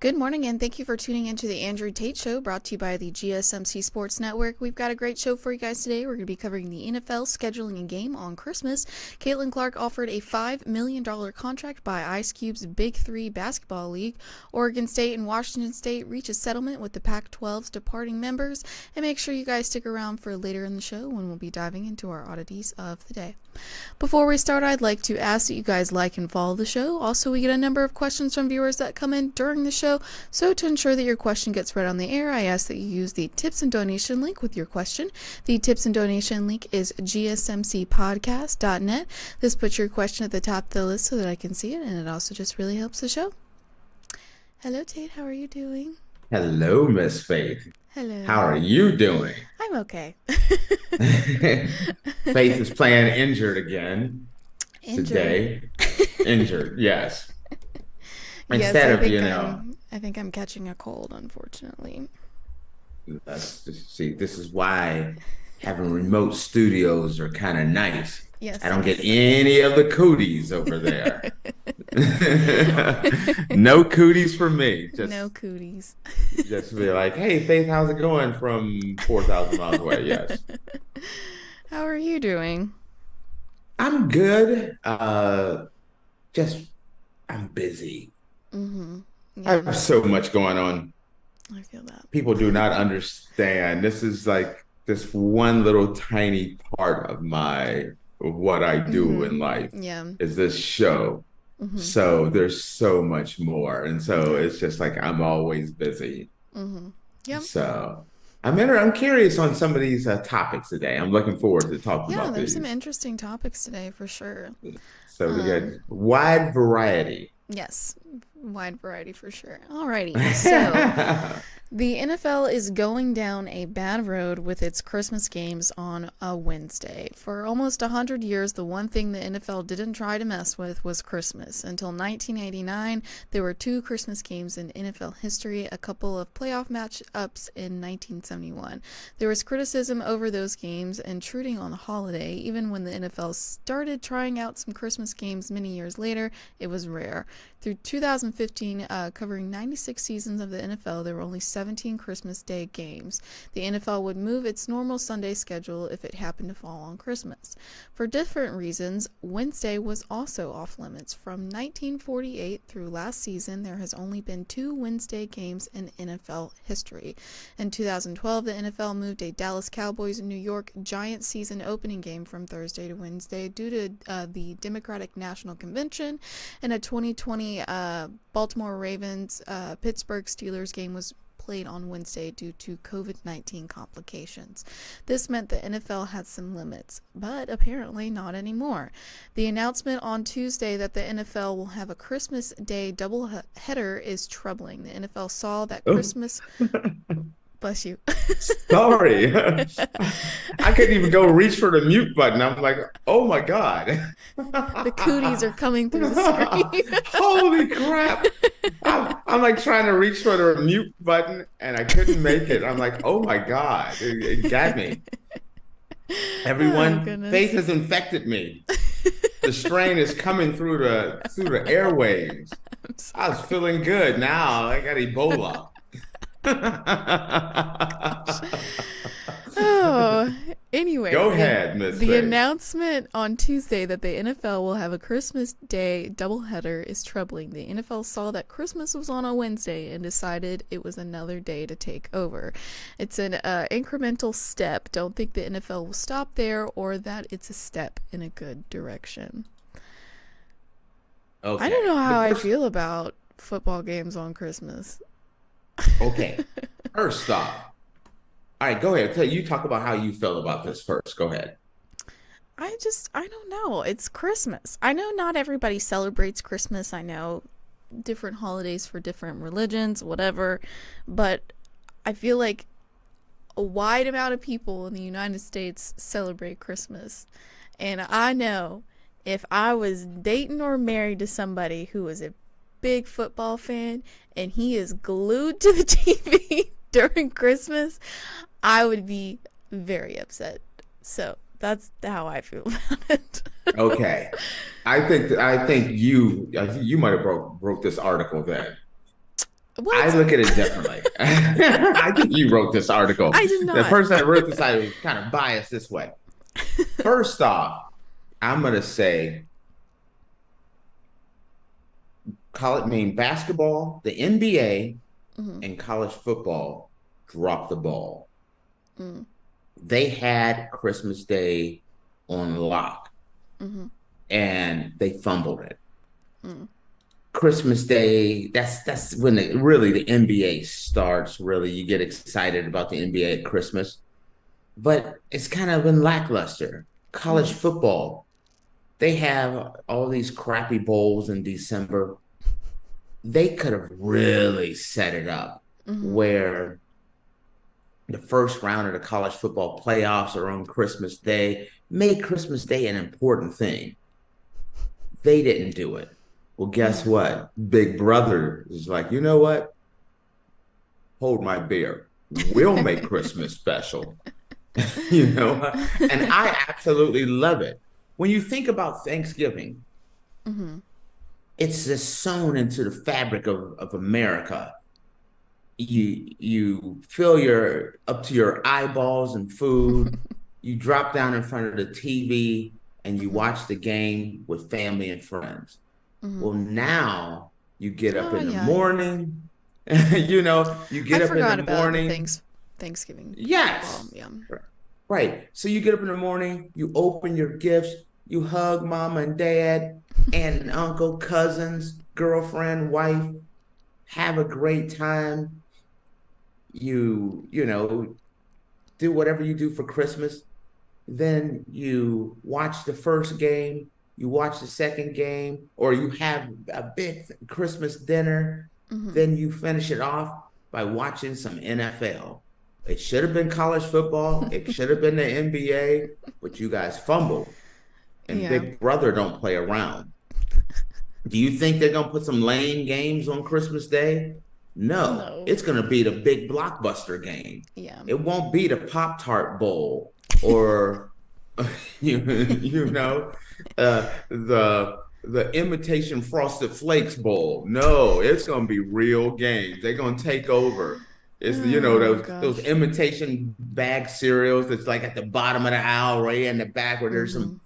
Good morning, and thank you for tuning into the Andrew Tate Show, brought to you by the GSMC Sports Network. We've got a great show for you guys today. We're going to be covering the NFL scheduling a game on Christmas. Caitlin Clark offered a $5 million contract by Ice Cube's Big Three basketball league. Oregon State and Washington State reach a settlement with the Pac-12's departing members. And make sure you guys stick around for later in the show when we'll be diving into our oddities of the day. Before we start, I'd like to ask that you guys like and follow the show. Also, we get a number of questions from viewers that come in during the show. So to ensure that your question gets read on the air, I ask that you use the tips and donation link with your question. The tips and donation link is gsmcpodcast.net. This puts your question at the top of the list so that I can see it, and it also just really helps the show. Hello, Tate. How are you doing? Hello, Miss Faith. Hello. How are you doing? I'm okay. Faith is playing injured again today. Injured, yes. Instead I think I'm catching a cold, unfortunately. See, this is why having remote studios are kind of nice. Yes. I don't get any of the cooties over there. No cooties for me. No cooties. Just be like, hey, Faith, how's it going from 4,000 miles away? Yes. How are you doing? I'm good. I'm busy. Mm-hmm. I have so much going on. I feel that. People do not understand. This is like this one little tiny part of what I do in life. Yeah. Is this show. Mm-hmm. So there's so much more. And so it's just like I'm always busy. Mm-hmm. Yep. So I'm curious on some of these topics today. I'm looking forward to talking about these. Yeah, there's some interesting topics today for sure. So we got wide variety. Yes, wide variety for sure. Alrighty, so the NFL is going down a bad road with its Christmas games on a Wednesday. For almost 100 years, the one thing the NFL didn't try to mess with was Christmas. Until 1989, there were 2 Christmas games in NFL history, a couple of playoff matchups in 1971. There was criticism over those games intruding on the holiday. Even when the NFL started trying out some Christmas games many years later, it was rare. Through 2015, covering 96 seasons of the NFL, there were only 17 Christmas Day games. The NFL would move its normal Sunday schedule if it happened to fall on Christmas. For different reasons, Wednesday was also off limits. From 1948 through last season, there has only been 2 Wednesday games in NFL history. In 2012, the NFL moved a Dallas Cowboys New York Giants season opening game from Thursday to Wednesday due to the Democratic National Convention, and a 2020 Baltimore Ravens Pittsburgh Steelers game was played on Wednesday due to COVID-19 complications. This meant the NFL had some limits, but apparently not anymore. The announcement on Tuesday that the NFL will have a Christmas Day doubleheader is troubling. The NFL saw that Christmas... Bless you. Sorry. I couldn't even go reach for the mute button. I'm like, oh my God. The cooties are coming through the screen. Holy crap. I'm like trying to reach for the mute button and I couldn't make it. I'm like, oh my God. It got me. Everyone, Faith has infected me. The strain is coming through the airwaves. I was feeling good. Now I got Ebola. Anyway, go ahead, Miss The Faith. announcement on Tuesday that the NFL will have a Christmas Day doubleheader is troubling. The NFL saw that Christmas was on a Wednesday and decided it was another day to take over. It's an incremental step. Don't think the NFL will stop there or that it's a step in a good direction. Okay. I don't know how I feel about football games on Christmas. Okay. First off, all right, go ahead. You talk about how you feel about this first. Go ahead. I don't know. It's Christmas. I know not everybody celebrates Christmas. I know different holidays for different religions, whatever. But I feel like a wide amount of people in the United States celebrate Christmas. And I know if I was dating or married to somebody who was a big football fan and he is glued to the TV during Christmas, I would be very upset. So that's how I feel about it. Okay. I think you might have broke this article then. I What? look at it differently. I think you wrote this article. I did The not. person that wrote this article was kind of biased this way. First off, I'm going to say basketball, the NBA, and college football dropped the ball. They had Christmas Day on lock, and they fumbled it. Christmas Day, that's when the NBA starts. Really, you get excited about the NBA at Christmas, but it's kind of been lackluster. College football, they have all these crappy bowls in December. They could have really set it up where the first round of the college football playoffs are on Christmas Day. Make Christmas Day an important thing. They didn't do it. Well, guess what? Big Brother is like, you know what? Hold my beer. We'll make Christmas special. And I absolutely love it. When you think about Thanksgiving, it's just sewn into the fabric of America. You fill up to your eyeballs in food. You drop down in front of the TV and you watch the game with family and friends. Well, now you get up in the morning. You get up in the morning. Thanksgiving. Yes. Yeah. Right. So you get up in the morning, you open your gifts, you hug mom and dad, aunt and uncle, cousins, girlfriend, wife, have a great time. You do whatever you do for Christmas. Then you watch the first game, you watch the second game, or you have a big Christmas dinner. Then you finish it off by watching some NFL. It should have been college football. It should have been the NBA, but you guys fumbled. And Big Brother don't play around. Do you think they're going to put some lame games on Christmas Day? No. It's going to be the big blockbuster game. Yeah. It won't be the Pop-Tart Bowl or, the imitation Frosted Flakes Bowl. No, it's going to be real games. They're going to take over. It's those imitation bag cereals that's like at the bottom of the aisle, right in the back where there's some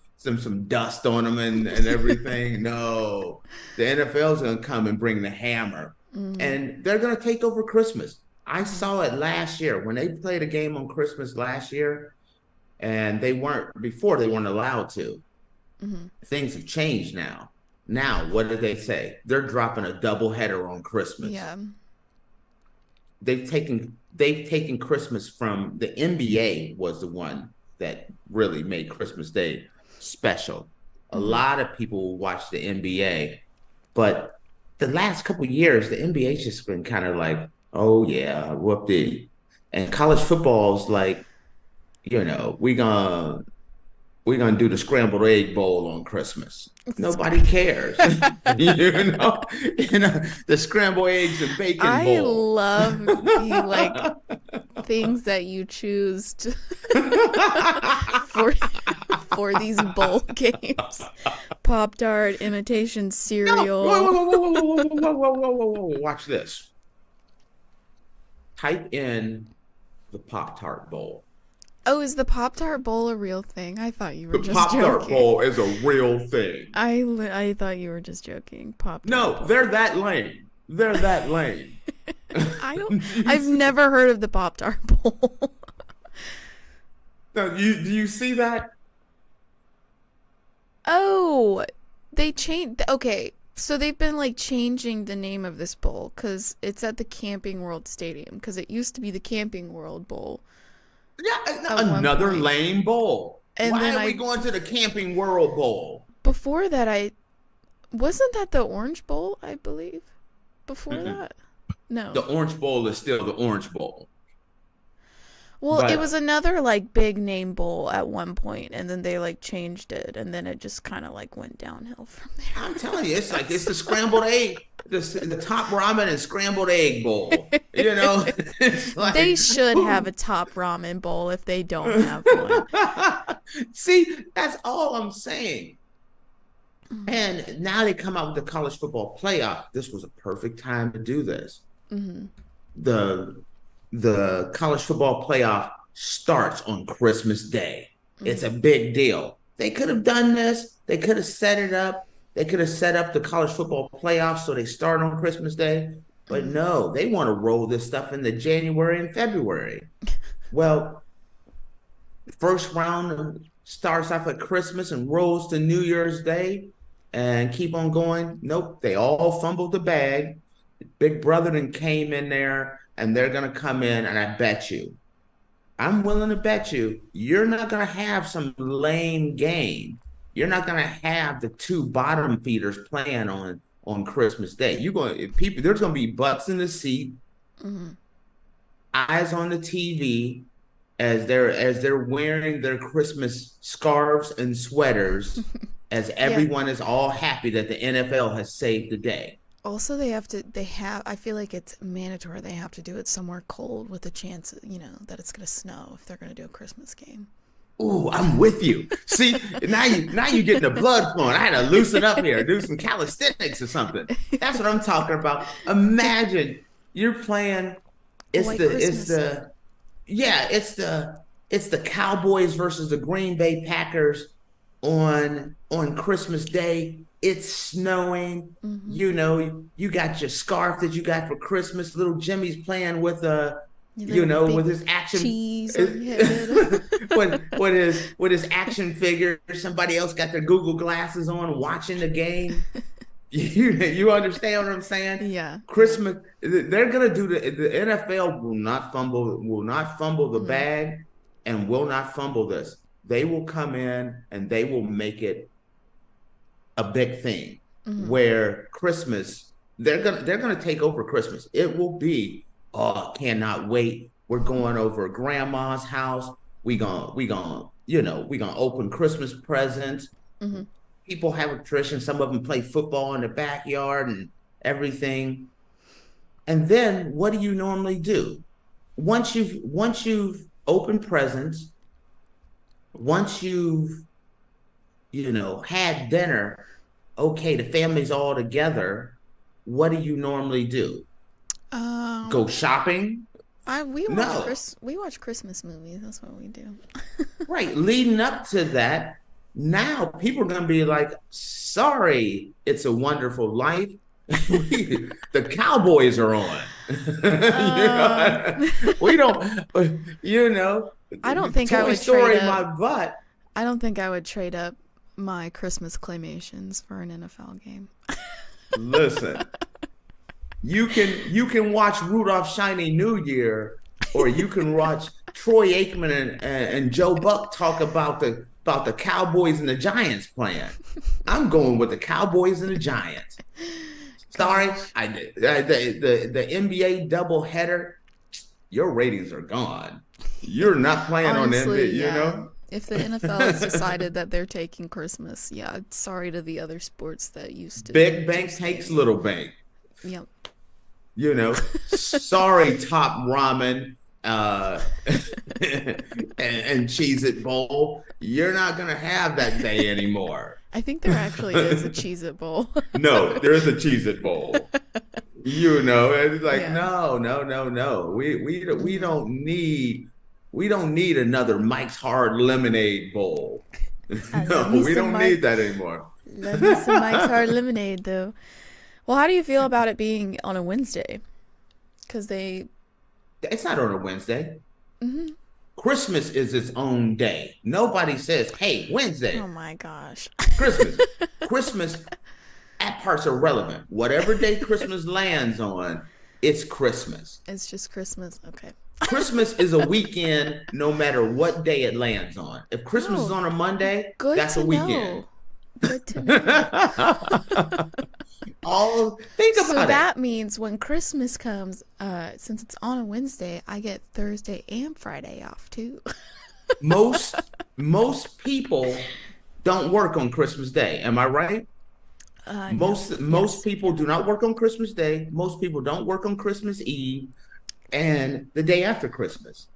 dust on them and everything. No, the NFL's going to come and bring the hammer, and they're going to take over Christmas. I saw it last year when they played a game on Christmas last year, and they weren't allowed to. Things have changed now. Now, what did they say? They're dropping a doubleheader on Christmas. Yeah. They've taken Christmas from the NBA was the one that really made Christmas Day special. A lot of people watch the NBA, but the last couple of years, the NBA's just been kind of like, oh yeah, whoop-dee. And college football's like, we're gonna do the scrambled egg bowl on Christmas. Nobody cares. The scrambled eggs and bacon bowl. I love the things that you choose for these bowl games. Pop-Tart, imitation cereal. Whoa. Watch this. Type in the Pop-Tart Bowl. Oh, is the Pop-Tart Bowl a real thing? I thought you were just joking. The Pop-Tart Bowl is a real thing. I thought you were just joking. Pop-Tart No, Bowl. they're that lame. I've never heard of the Pop-Tart Bowl. No, do you see that? Oh, they changed. Okay, so they've been changing the name of this bowl because it's at the Camping World Stadium because it used to be the Camping World Bowl. Yeah, another lame bowl. And why are we going to the Camping World Bowl? Before that, wasn't that the Orange Bowl, I believe? Before that? No. The Orange Bowl is still the Orange Bowl. Well, it was another big name bowl at one point, and then they changed it, and then it just kind of went downhill from there. I'm telling you, it's it's the scrambled egg, the top ramen and scrambled egg bowl. They should have a top ramen bowl if they don't have one. See, that's all I'm saying. And now they come out with the college football playoff. This was a perfect time to do this. The the college football playoff starts on Christmas Day. It's a big deal. They could have done this. They could have set it up. They could have set up the college football playoffs so they start on Christmas Day. But no, they want to roll this stuff into January and February. Well, first round starts off at Christmas and rolls to New Year's Day and keep on going. Nope, they all fumbled the bag. Big Brother then came in there and they're going to come in, and I bet you, I'm willing to bet you're not going to have some lame game. You're not going to have the two bottom feeders playing on Christmas Day. You're going people. There's going to be butts in the seat, eyes on the TV as they're wearing their Christmas scarves and sweaters, as everyone is all happy that the NFL has saved the day. Also, I feel like it's mandatory. They have to do it somewhere cold with a chance, that it's going to snow if they're going to do a Christmas game. Ooh, I'm with you. See, now you getting the blood flowing. I had to loosen up here, do some calisthenics or something. That's what I'm talking about. Imagine you're playing. It's the Cowboys versus the Green Bay Packers on Christmas Day. It's snowing. You got your scarf that you got for Christmas. Little Jimmy's playing with with his action cheese with his action figure. Somebody else got their Google glasses on watching the game. You understand what I'm saying? Yeah. Christmas, they're gonna do the NFL will not fumble the bag and will not fumble this. They will come in and they will make it a big thing where Christmas, they're gonna take over Christmas. It will be, oh, cannot wait. We're going over grandma's house. We gonna open Christmas presents. People have a tradition. Some of them play football in the backyard and everything. And then what do you normally do? Once you've opened presents, once you've had dinner, okay, the family's all together. What do you normally do? Go shopping? We watch Christmas movies. That's what we do. Right. Leading up to that, now people are going to be like, sorry, It's a Wonderful Life. The Cowboys are on. We don't, I don't think I would trade up. My butt. I don't think I would trade up my Christmas claymations for an NFL game. Listen, you can watch Rudolph Shiny New Year, or you can watch Troy Aikman and Joe Buck talk about the Cowboys and the Giants playing. I'm going with the Cowboys and the Giants. Sorry, the NBA doubleheader, your ratings are gone. You're not playing Honestly, on the NBA, If the NFL has decided that they're taking Christmas, sorry to the other sports that used to. Big bank takes little bank. Yep. Sorry, Top Ramen and Cheez-It Bowl. You're not going to have that day anymore. I think there actually is a Cheez-It Bowl. No, there is a Cheez-It Bowl. It's like, no. We don't need another Mike's Hard Lemonade Bowl. No, we don't need that anymore. Love me some Mike's Hard Lemonade, though. Well, how do you feel about it being on a Wednesday? Because it's not on a Wednesday. Christmas is its own day. Nobody says, hey, Wednesday. Oh, my gosh. Christmas, that part's irrelevant. Whatever day Christmas lands on, it's Christmas. It's just Christmas. Okay. Christmas is a weekend no matter what day it lands on. If Christmas is on a Monday, that's a weekend. Good to know. Think about it. So that means when Christmas comes, since it's on a Wednesday, I get Thursday and Friday off too. Most people don't work on Christmas Day. Am I right? Most people do not work on Christmas Day. Most people don't work on Christmas Eve and the day after Christmas.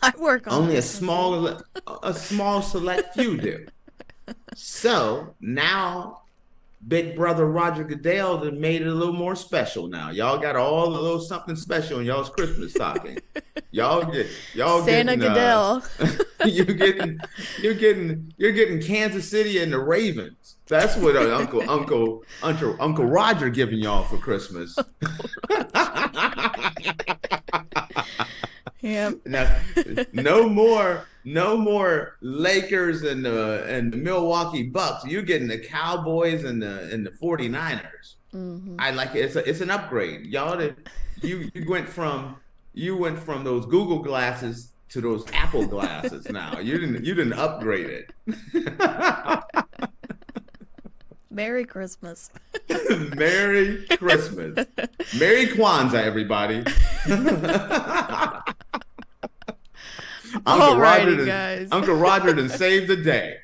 I work on only Christmas a small select few do. So now Big brother Roger Goodell that made it a little more special now. Y'all got all a little something special in y'all's Christmas stocking. Y'all Santa getting Goodell. you're getting Kansas City and the Ravens. That's what Uncle Roger giving y'all for Christmas. Yep. Now, no more Lakers and the Milwaukee Bucks. You're getting the Cowboys and the 49ers. Mm-hmm. I like it. It's an upgrade. You went from those Google glasses to those Apple glasses now. You didn't upgrade it. Merry Christmas. Merry Christmas. Merry Kwanzaa, everybody. Uncle Roger done saved the day.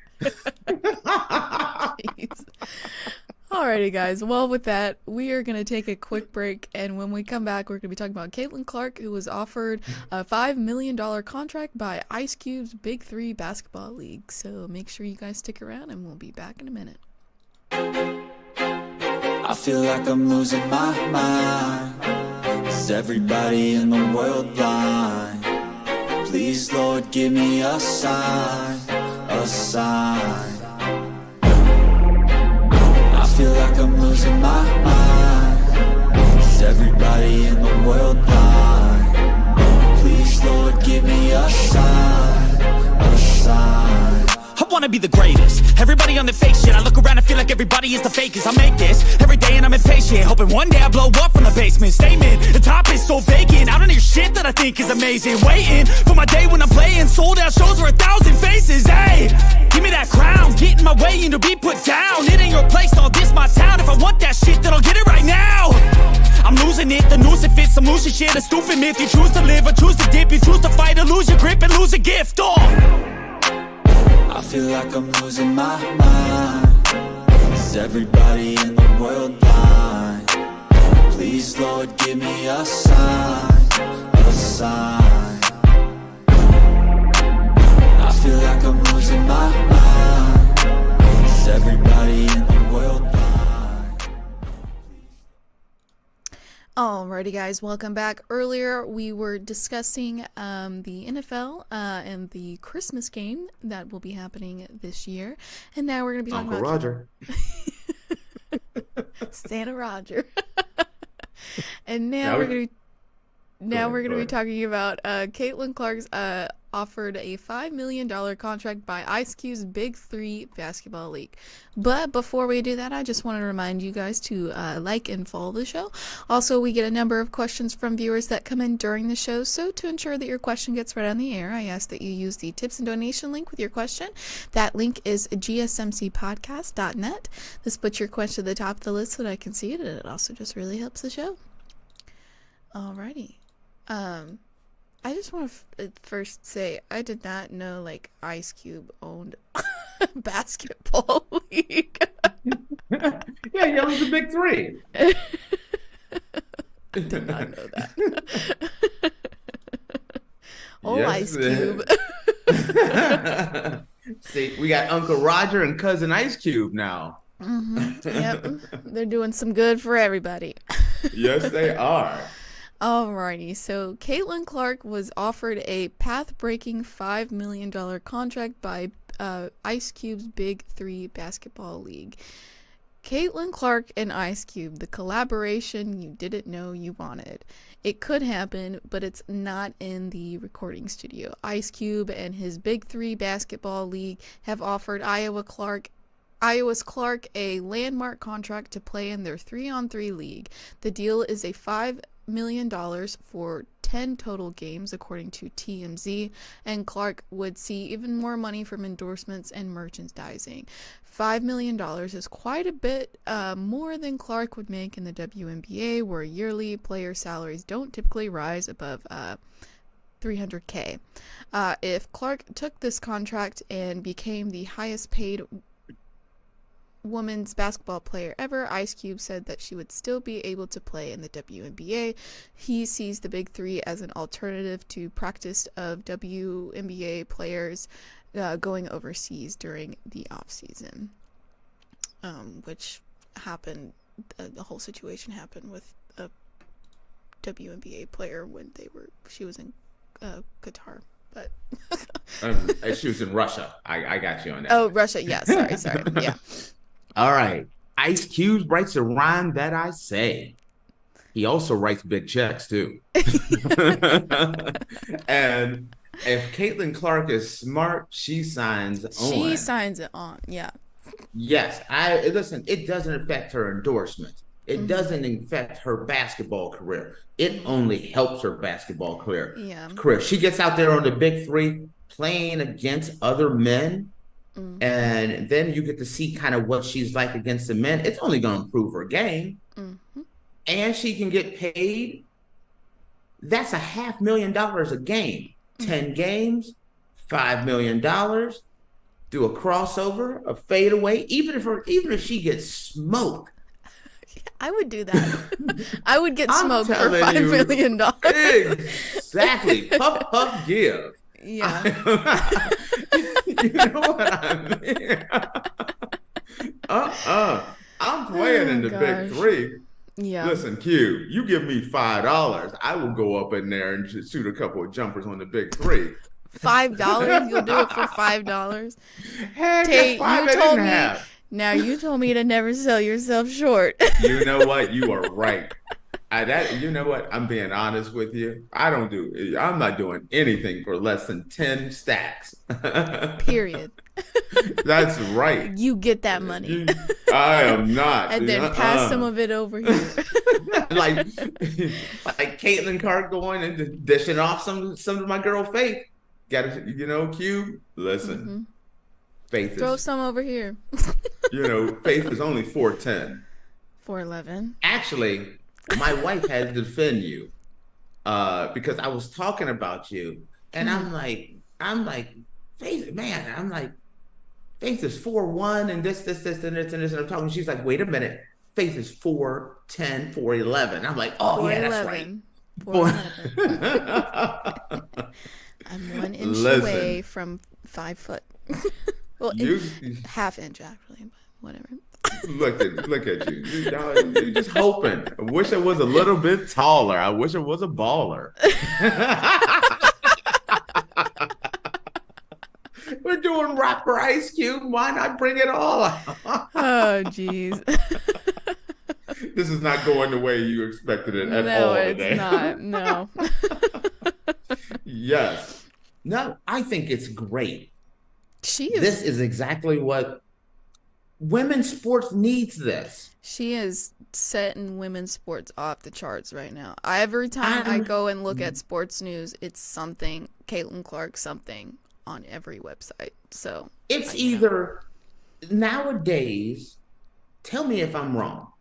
Alrighty, guys. Well, with that, we are going to take a quick break, and when we come back, we're going to be talking about Caitlin Clark, who was offered a $5 million contract by Ice Cube's Big 3 basketball league. So make sure you guys stick around, and we'll be back in a minute. I feel like I'm losing my mind. Is everybody in the world blind? Please, Lord, give me a sign, a sign. I feel like I'm losing my mind. Is everybody in the world blind? Please, Lord, give me a sign, a sign. I wanna be the greatest. Everybody on the fake shit. I look around and feel like everybody is the fakest. I make this every day and I'm impatient, hoping one day I blow up from the basement. Statement, the top is so vacant. I don't hear shit that I think is amazing. Waiting for my day when I'm playing sold out shows for 1,000 faces. Hey, give me that crown, get in my way and to be put down. It ain't your place, all this my town. If I want that shit, then I'll get it right now. I'm losing it, the noose it fits, some losing shit. A stupid myth, you choose to live or choose to dip. You choose to fight or lose your grip and lose a gift. I feel like I'm losing my mind. Is everybody in the world blind? Please, Lord, give me a sign, a sign. I feel like I'm losing my mind. Is everybody in the world blind? Alrighty, guys, welcome back. Earlier, we were discussing the NFL and the Christmas game that will be happening this year, and now we're going to be talking Uncle about Roger. Santa Roger. And now we're going to be talking about Caitlin Clark's offered a $5 million contract by Ice Cube's Big 3 basketball league. But before we do that, I just want to remind you guys to like and follow the show. Also, we get a number of questions from viewers that come in during the show, so to ensure that your question gets read on the air, I ask that you use the tips and donation link with your question. That link is gsmcpodcast.net. This puts your question at the top of the list so that I can see it, and it also just really helps the show. Alrighty. I just want to first say I did not know like Ice Cube owned a basketball league. Yeah, he owns the Big 3. Did not know that. Oh, Yes, Ice Cube. See, we got Uncle Roger and Cousin Ice Cube now. Mm-hmm. Yep, they're doing some good for everybody. Yes, they are. Alrighty, so Caitlin Clark was offered a path-breaking $5 million contract by Ice Cube's Big 3 basketball league. Caitlin Clark and Ice Cube, the collaboration you didn't know you wanted. It could happen, but it's not in the recording studio. Ice Cube and his Big 3 basketball league have offered Iowa's Clark a landmark contract to play in their 3-on-3 league. The deal is a $5 million for 10 total games, according to TMZ, and Clark would see even more money from endorsements and merchandising. $5 million is quite a bit more than Clark would make in the WNBA, where yearly player salaries don't typically rise above $300K. If Clark took this contract and became the highest paid women's basketball player ever, Ice Cube said that she would still be able to play in the WNBA. He sees the Big 3 as an alternative to practice of WNBA players going overseas during the off season, which happened, the whole situation happened with a WNBA player when she was in Qatar, but she was in Russia. I got you on that. Oh, Russia. Yeah. Sorry. Yeah. All right. Ice Cube writes a rhyme that I say. He also writes big checks too. And if Caitlin Clark is smart, she signs on. She signs it on. Yeah. Yes. Listen, it doesn't affect her endorsement. It doesn't affect her basketball career. It only helps her basketball career. Yeah. She gets out there on the big three playing against other men. And then you get to see kind of what she's like against the men. It's only going to improve her game. And she can get paid. That's $500,000 a game. 10 games, $5 million. Do a crossover, a fadeaway. Even if she gets smoked, I would do that. I would get smoked for $5 million. Exactly. Puff, puff, give. Yeah. You know what I mean? I'm playing in the big three. Yeah. Listen, Q, you give me $5, I will go up in there and just shoot a couple of jumpers on the big three. $5? You'll do it for $5? Hey, Tate, you told me. Now you told me to never sell yourself short. You know what? You are right. You know what? I'm being honest with you. I'm not doing anything for less than 10 stacks. Period. That's right. You get that money. I am not. And then pass some of it over here. like Caitlin Clark going and dishing off some of my girl Faith. Q. Listen, Faith throw some over here. Faith is only 4'10". 4'11". Actually, my wife had to defend you because I was talking about you, and I'm like, Faith, man, I'm like, Faith is 4'1" and this, and this, and this, and I'm talking. She's like, wait a minute, Faith is 4'10", 4'11". I'm like, oh 4'11". yeah, that's right. 4'11". I'm 1 inch away from 5 foot. Well, half inch actually, but whatever. Look at you. You're just hoping. I wish I was a little bit taller. I wish I was a baller. We're doing rap for Ice Cube. Why not bring it all out? Oh, jeez. This is not going the way you expected it at all today. No, it's not. No. Yes. No, I think it's great. This is exactly what women's sports needs. This. She is setting women's sports off the charts right now. Every time I go and look at sports news, it's something, Caitlin Clark something on every website. So it's either nowadays, tell me if I'm wrong.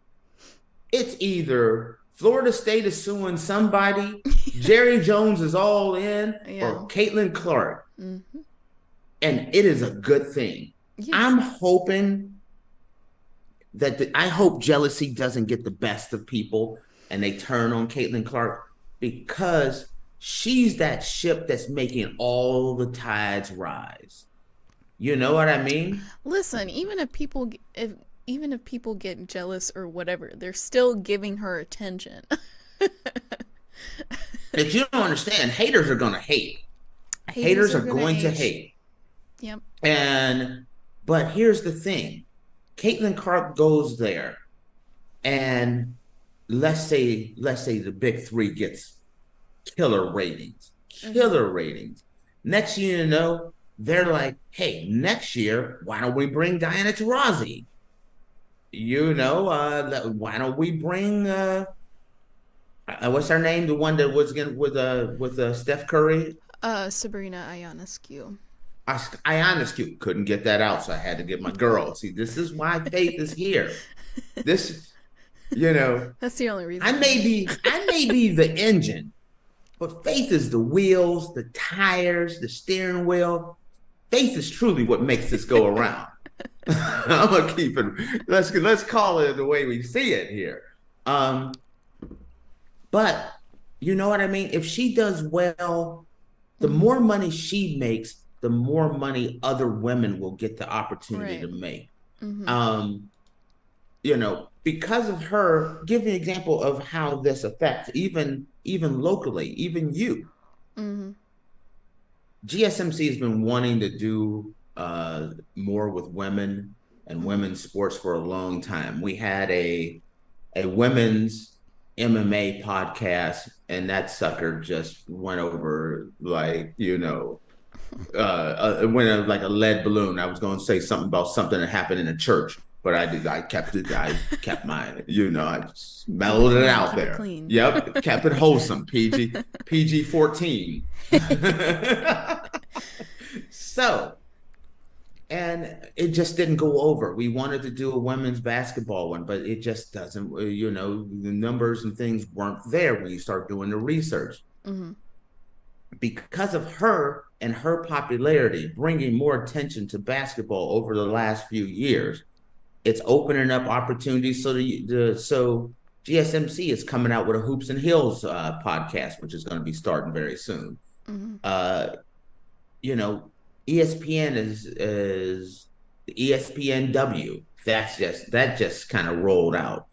It's either Florida State is suing somebody, Jerry Jones is all in, or Caitlin Clark. Mm-hmm. And it is a good thing. Yes. I'm hoping I hope jealousy doesn't get the best of people and they turn on Caitlin Clark, because she's that ship that's making all the tides rise. You know what I mean? Listen, even if people get jealous or whatever, they're still giving her attention. If you don't understand, haters are going to hate. Haters are going to hate. Yep. But here's the thing. Caitlin Clark goes there, and let's say the big three gets killer ratings. Next thing you know, they're like, hey, next year, why don't we bring Diana Taurasi? Why don't we bring what's her name? The one that was with Steph Curry? Sabrina Ionescu. Ionescu couldn't get that out, so I had to get my girl. See, this is why Faith is here. This, that's the only reason. I may be the engine, but Faith is the wheels, the tires, the steering wheel. Faith is truly what makes this go around. I'm gonna keep it. Let's call it the way we see it here. But you know what I mean? If she does well, the more money she makes, the more money other women will get the opportunity to make. Mm-hmm. because of her, give me an example of how this affects even locally, even you. Mm-hmm. GSMC has been wanting to do more with women and women's sports for a long time. We had a women's MMA podcast, and that sucker just went over like, it went like a lead balloon. I was going to say something about something that happened in a church, but I kept it. I kept my, I just mellowed it out Keep it there. clean. Yep, kept it wholesome. PG 14. So, and it just didn't go over. We wanted to do a women's basketball one, but it just doesn't. The numbers and things weren't there when you start doing the research. Mm-hmm. Because of her and her popularity, bringing more attention to basketball over the last few years, it's opening up opportunities. So so GSMC is coming out with a Hoops and Heels podcast, which is going to be starting very soon. Mm-hmm. ESPN is ESPNW. That just kind of rolled out.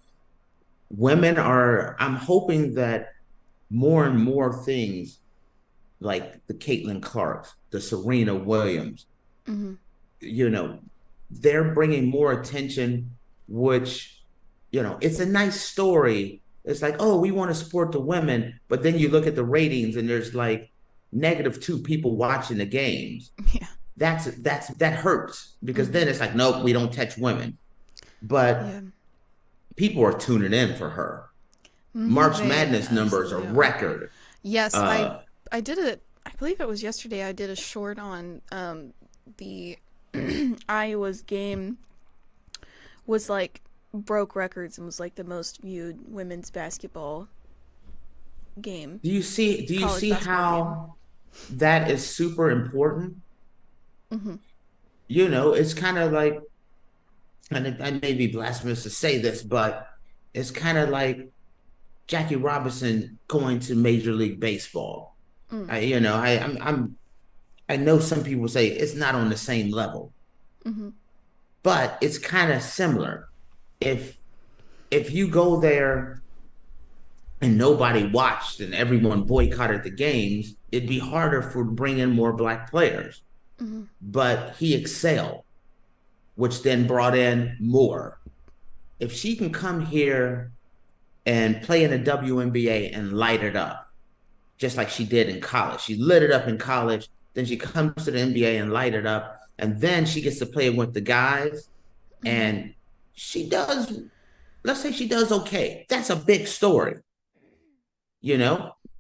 I'm hoping that more and more things like the Caitlin Clarks, the Serena Williams, Mm-hmm. They're bringing more attention, which, it's a nice story. It's like, oh, we want to support the women, but then you look at the ratings and there's like -2 people watching the games. Yeah. That hurts, because then it's like, nope, we don't touch women. But people are tuning in for her. March Madness numbers are record. Yes, I did it. I believe it was yesterday. I did a short on the Iowa's game was like broke records and was like the most viewed women's basketball game. Do you see how that is super important? Mm-hmm. It's kind of like, and I may be blasphemous to say this, but it's kind of like Jackie Robinson going to Major League Baseball. I know some people say it's not on the same level, but it's kind of similar. If you go there and nobody watched and everyone boycotted the games, it'd be harder for bring in more Black players. But he excelled, which then brought in more. If she can come here and play in the WNBA and light it up, just like she did in college. She lit it up in college, then she comes to the NBA and light it up, and then she gets to play with the guys, and she does, let's say she does okay. That's a big story.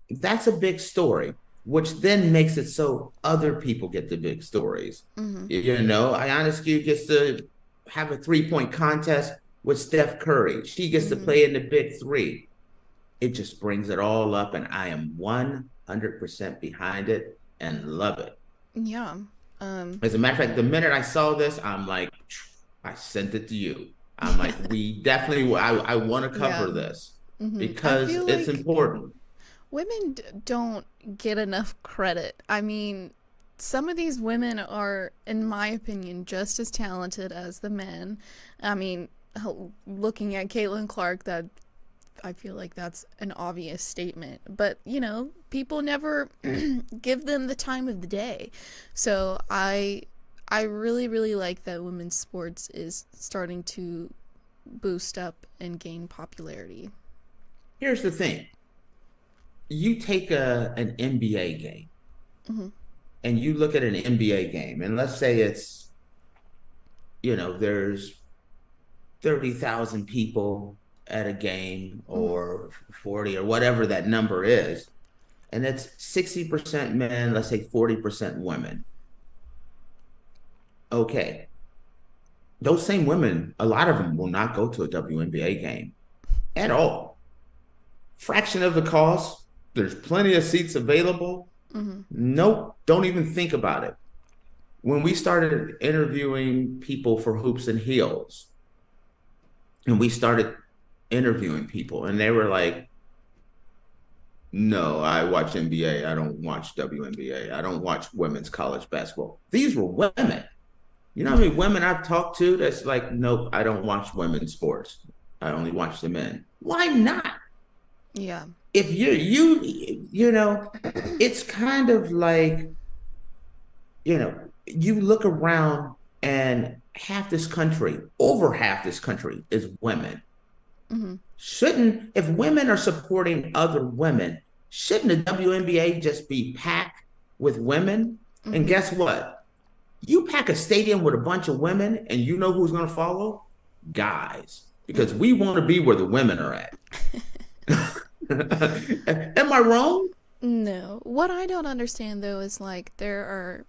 That's a big story, which then makes it so other people get the big stories. Ionescu gets to have a 3-point contest with Steph Curry. She gets to play in the big three. It just brings it all up, and I am 100% behind it and love it. Yeah. As a matter of fact, the minute I saw this, I'm like, I sent it to you. I'm like, we definitely, I want to cover this because it's important. Women don't get enough credit. I mean, some of these women are, in my opinion, just as talented as the men. I mean, looking at Caitlin Clark, that I feel like that's an obvious statement, but people never give them the time of the day. So I really, really like that women's sports is starting to boost up and gain popularity. Here's the thing. You take an NBA game and you look at an NBA game, and let's say it's, there's 30,000 people at a game, or 40, or whatever that number is, and it's 60% men, let's say 40% women. Okay. Those same women, a lot of them will not go to a WNBA game at all. Fraction of the cost. There's plenty of seats available. Nope, don't even think about it. When we started interviewing people for Hoops and Heels, and we started interviewing people, and they were like, no, I watch NBA. I don't watch WNBA. I don't watch women's college basketball. These were women. You know how many women I've talked to that's like, nope, I don't watch women's sports. I only watch the men. Why not? Yeah. If you know, it's kind of like, you know, you look around and over half this country is women. If women are supporting other women, shouldn't the WNBA just be packed with women? And guess what? You pack a stadium with a bunch of women and you know who's going to follow? Guys. Because we want to be where the women are at. Am I wrong? No. What I don't understand, though, is like there are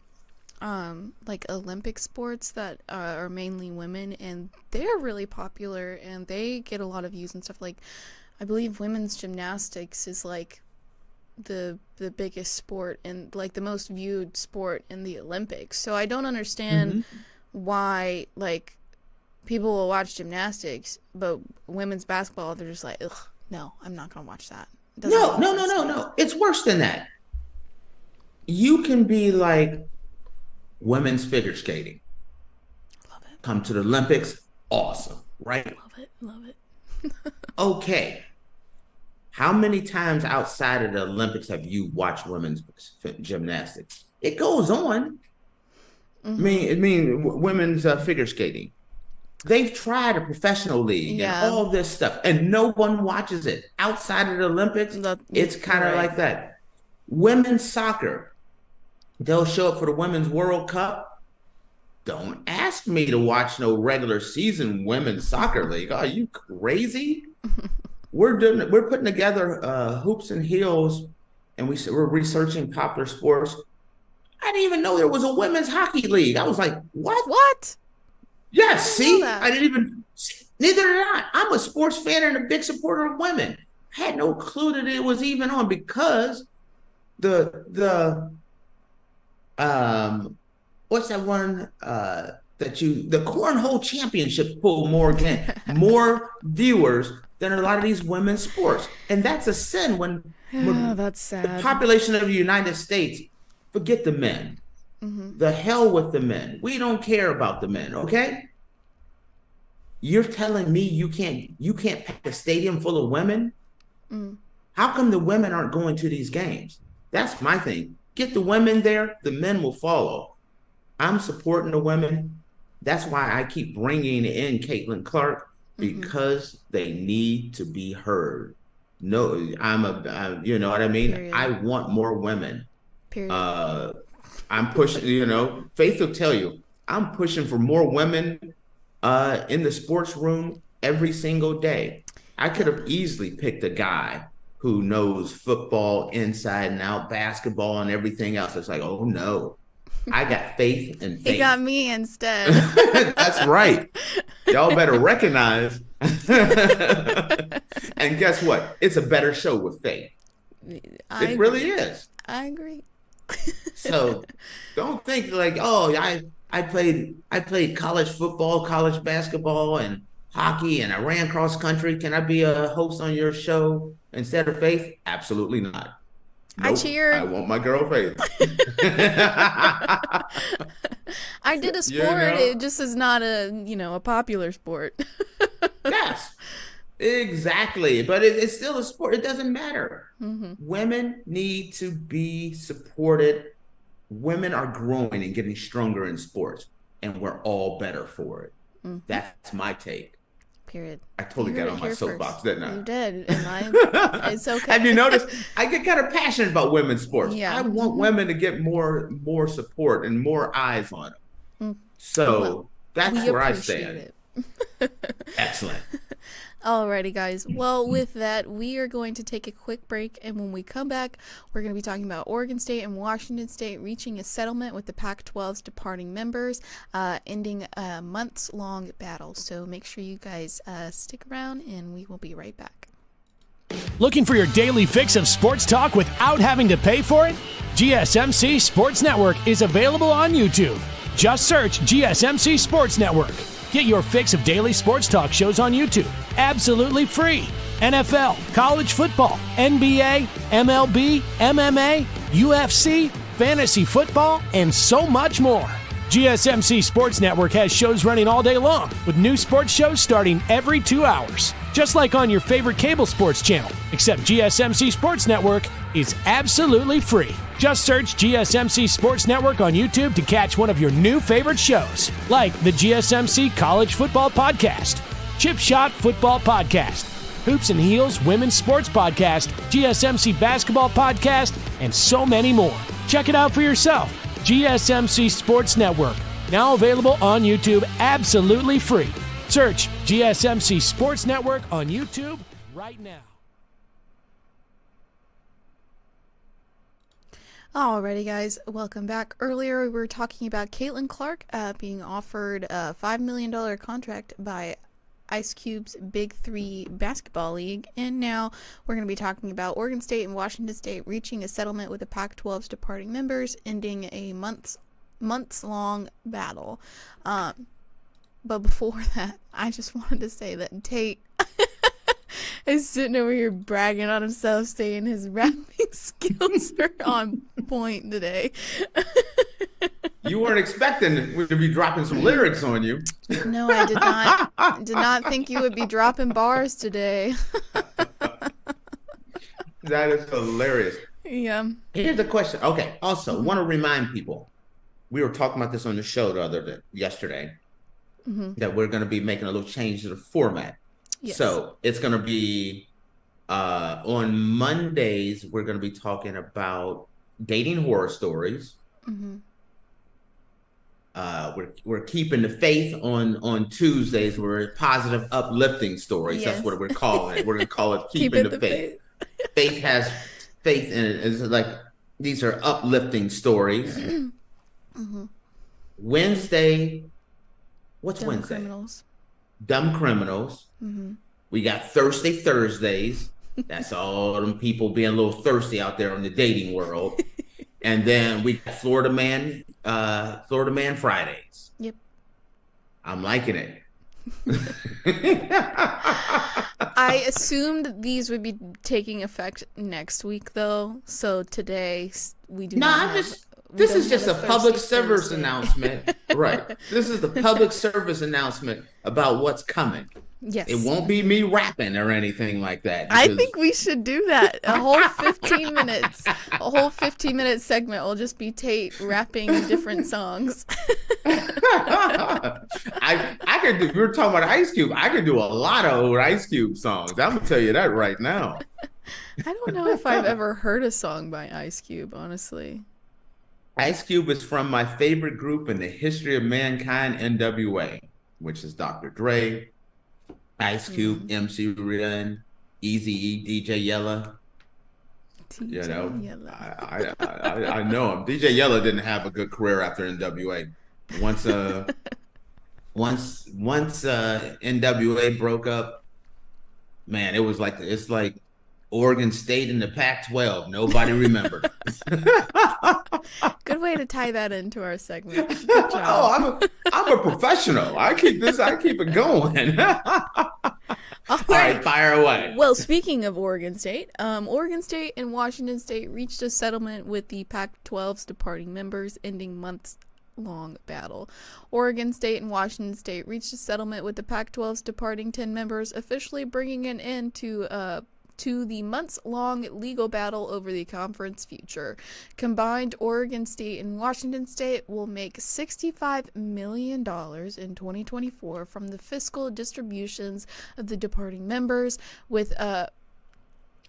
like Olympic sports that are mainly women, and they're really popular and they get a lot of views and stuff. Like, I believe women's gymnastics is like the biggest sport and like the most viewed sport in the Olympics. So I don't understand why like people will watch gymnastics, but women's basketball, they're just like, ugh, no, I'm not gonna watch that. No. It's worse than that. You can be like women's figure skating. Love it. Come to the Olympics, awesome, right? Love it. Okay. How many times outside of the Olympics have you watched women's gymnastics? It goes on. I mean, women's figure skating. They've tried a professional league and all this stuff, and no one watches it. Outside of the Olympics, it's kind of like that. Women's soccer, they'll show up for the Women's World Cup. Don't ask me to watch no regular season women's soccer league. Are you crazy? We're putting together hoops and heels, and we're researching popular sports. I didn't even know there was a women's hockey league. I was like, what? What? Yes, see, I didn't even. Neither did I. I'm a sports fan and a big supporter of women. I had no clue that it was even on because the what's that one the cornhole championships pull more viewers than a lot of these women's sports, and that's a sin when that's sad. The population of the United States, forget the men. The hell with the men. We don't care about the men, okay? You're telling me you can't pack a stadium full of women? How come the women aren't going to these games? That's my thing. Get the women there, the men will follow. I'm supporting the women. That's why I keep bringing in Caitlin Clark, because they need to be heard. No, you know what I mean? Period. I want more women. Period. I'm pushing, Faith will tell you, I'm pushing for more women in the sports room every single day. I could have easily picked a guy who knows football inside and out, basketball and everything else. It's like, oh no, I got Faith and Faith. He got me instead. That's right. Y'all better recognize. And guess what? It's a better show with Faith. It really is. I agree. So don't think like, oh, I played college football, college basketball, and hockey, and I ran cross country. Can I be a host on your show instead of Faith? Absolutely not. Nope, I cheered. I want my girl Faith. I did a sport. It just is not a popular sport. Yes. Exactly. But it's still a sport. It doesn't matter. Women need to be supported. Women are growing and getting stronger in sports, and we're all better for it. That's my take. Period. I totally got on my soapbox, didn't I? You did. And it's okay. Have you noticed? I get kind of passionate about women's sports. Yeah. I want women to get more support and more eyes on them. So that's where I stand. Excellent. Alrighty, guys. Well, with that, we are going to take a quick break, and when we come back, we're going to be talking about Oregon State and Washington State reaching a settlement with the Pac-12's departing members, ending a months-long battle. So make sure you guys stick around, and we will be right back. Looking for your daily fix of sports talk without having to pay for it? GSMC Sports Network is available on YouTube. Just search GSMC Sports Network. Get your fix of daily sports talk shows on YouTube, absolutely free. NFL, college football, NBA, MLB, MMA, UFC, fantasy football, and so much more. GSMC Sports Network has shows running all day long, with new sports shows starting every 2 hours. Just like on your favorite cable sports channel, except GSMC Sports Network is absolutely free. Just search GSMC Sports Network on YouTube to catch one of your new favorite shows, like the GSMC College Football Podcast, Chip Shot Football Podcast, Hoops and Heels Women's Sports Podcast, GSMC Basketball Podcast, and so many more. Check it out for yourself. GSMC Sports Network, now available on YouTube absolutely free. Search GSMC Sports Network on YouTube right now. Alrighty, guys, welcome back. Earlier, we were talking about Caitlin Clark being offered a $5 million contract by Ice Cube's Big Three basketball league, and now we're going to be talking about Oregon State and Washington State reaching a settlement with the Pac-12's departing members, ending a months-long battle. But before that, I just wanted to say that Tate is sitting over here bragging on himself, saying his rapping skills are on point today. You weren't expecting to be dropping some lyrics on you. No, I did not. Did not think you would be dropping bars today. That is hilarious. Yeah. Here's the question. Okay. Also, want to remind people, we were talking about this on the show yesterday, that we're going to be making a little change to the format. Yes. So it's going to be on Mondays, we're going to be talking about dating horror stories. We're keeping the faith on Tuesdays. We're positive, uplifting stories. Yes. That's what we're calling it. We're going to call it keeping the faith. Faith has faith in it. It's like these are uplifting stories. Wednesday, what's Dumb Wednesday? Criminals. Dumb Criminals. We got Thursdays. That's all them people being a little thirsty out there in the dating world. And then we got Florida Man Fridays. Yep. I'm liking it. I assumed these would be taking effect next week, though. So today we do not have... This is just a public service announcement. Right. This is the public service announcement about what's coming. Yes. It won't be me rapping or anything like that. I think we should do that. A whole 15 minutes. A whole 15-minute segment will just be Tate rapping different songs. I could do, we were talking about Ice Cube. I could do a lot of old Ice Cube songs. I'm going to tell you that right now. I don't know if I've ever heard a song by Ice Cube, honestly. Ice Cube is from my favorite group in the history of mankind, NWA, which is Dr. Dre, Ice Cube, MC Ren, Eazy-E, DJ Yella. You know, I know him. DJ Yella didn't have a good career after NWA. Once NWA broke up, man, it's like Oregon State in the Pac-12. Nobody remembered. Good way to tie that into our segment. Good job. Oh, I'm a professional. I keep it going. All right, fire away. Well, speaking of Oregon State, Oregon State and Washington State reached a settlement with the Pac-12's departing members, ending months-long battle. Oregon State and Washington State reached a settlement with the Pac-12's departing 10 members, officially bringing an end to the months-long legal battle over the conference future. Combined, Oregon State and Washington State will make $65 million in 2024 from the fiscal distributions of the departing members, with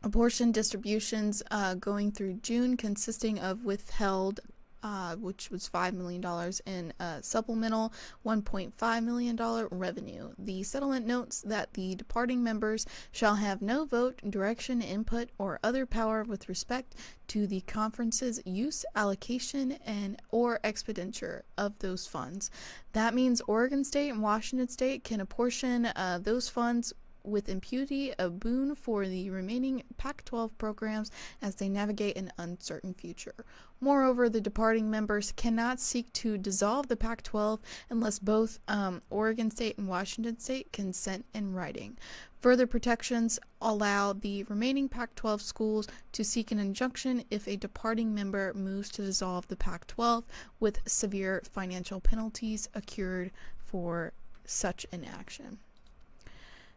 abortion distributions going through June, consisting of withheld which was $5 million, and supplemental $1.5 million revenue. The settlement notes that the departing members shall have no vote, direction, input, or other power with respect to the conference's use, allocation, and or expenditure of those funds. That means Oregon State and Washington State can apportion those funds with impunity a boon for the remaining Pac-12 programs as they navigate an uncertain future. Moreover, the departing members cannot seek to dissolve the Pac-12 unless both Oregon State and Washington State consent in writing. Further protections allow the remaining Pac-12 schools to seek an injunction if a departing member moves to dissolve the Pac-12, with severe financial penalties accrued for such an action.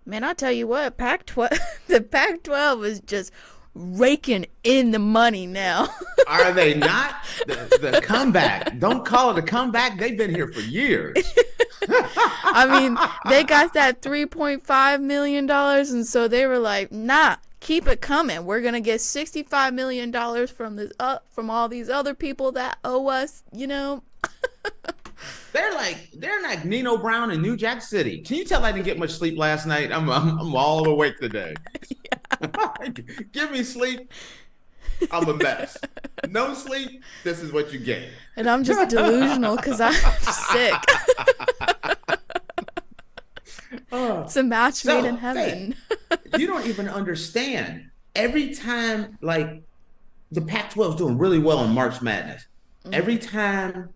Man, I'll tell you what, Pac-12, the Pac-12 is just raking in the money now. Are they not? The comeback. Don't call it a comeback. They've been here for years. I mean, they got that $3.5 million, and so they were like, nah, keep it coming. We're going to get $65 million from all these other people that owe us, you know. They're like Nino Brown in New Jack City. Can you tell I didn't get much sleep last night? I'm all awake today. Yeah. Give me sleep. I'm a mess. No sleep. This is what you get. And I'm just delusional because I'm sick. It's a match made in heaven. You don't even understand. Every time, like, the Pac-12 is doing really well in March Madness. Every time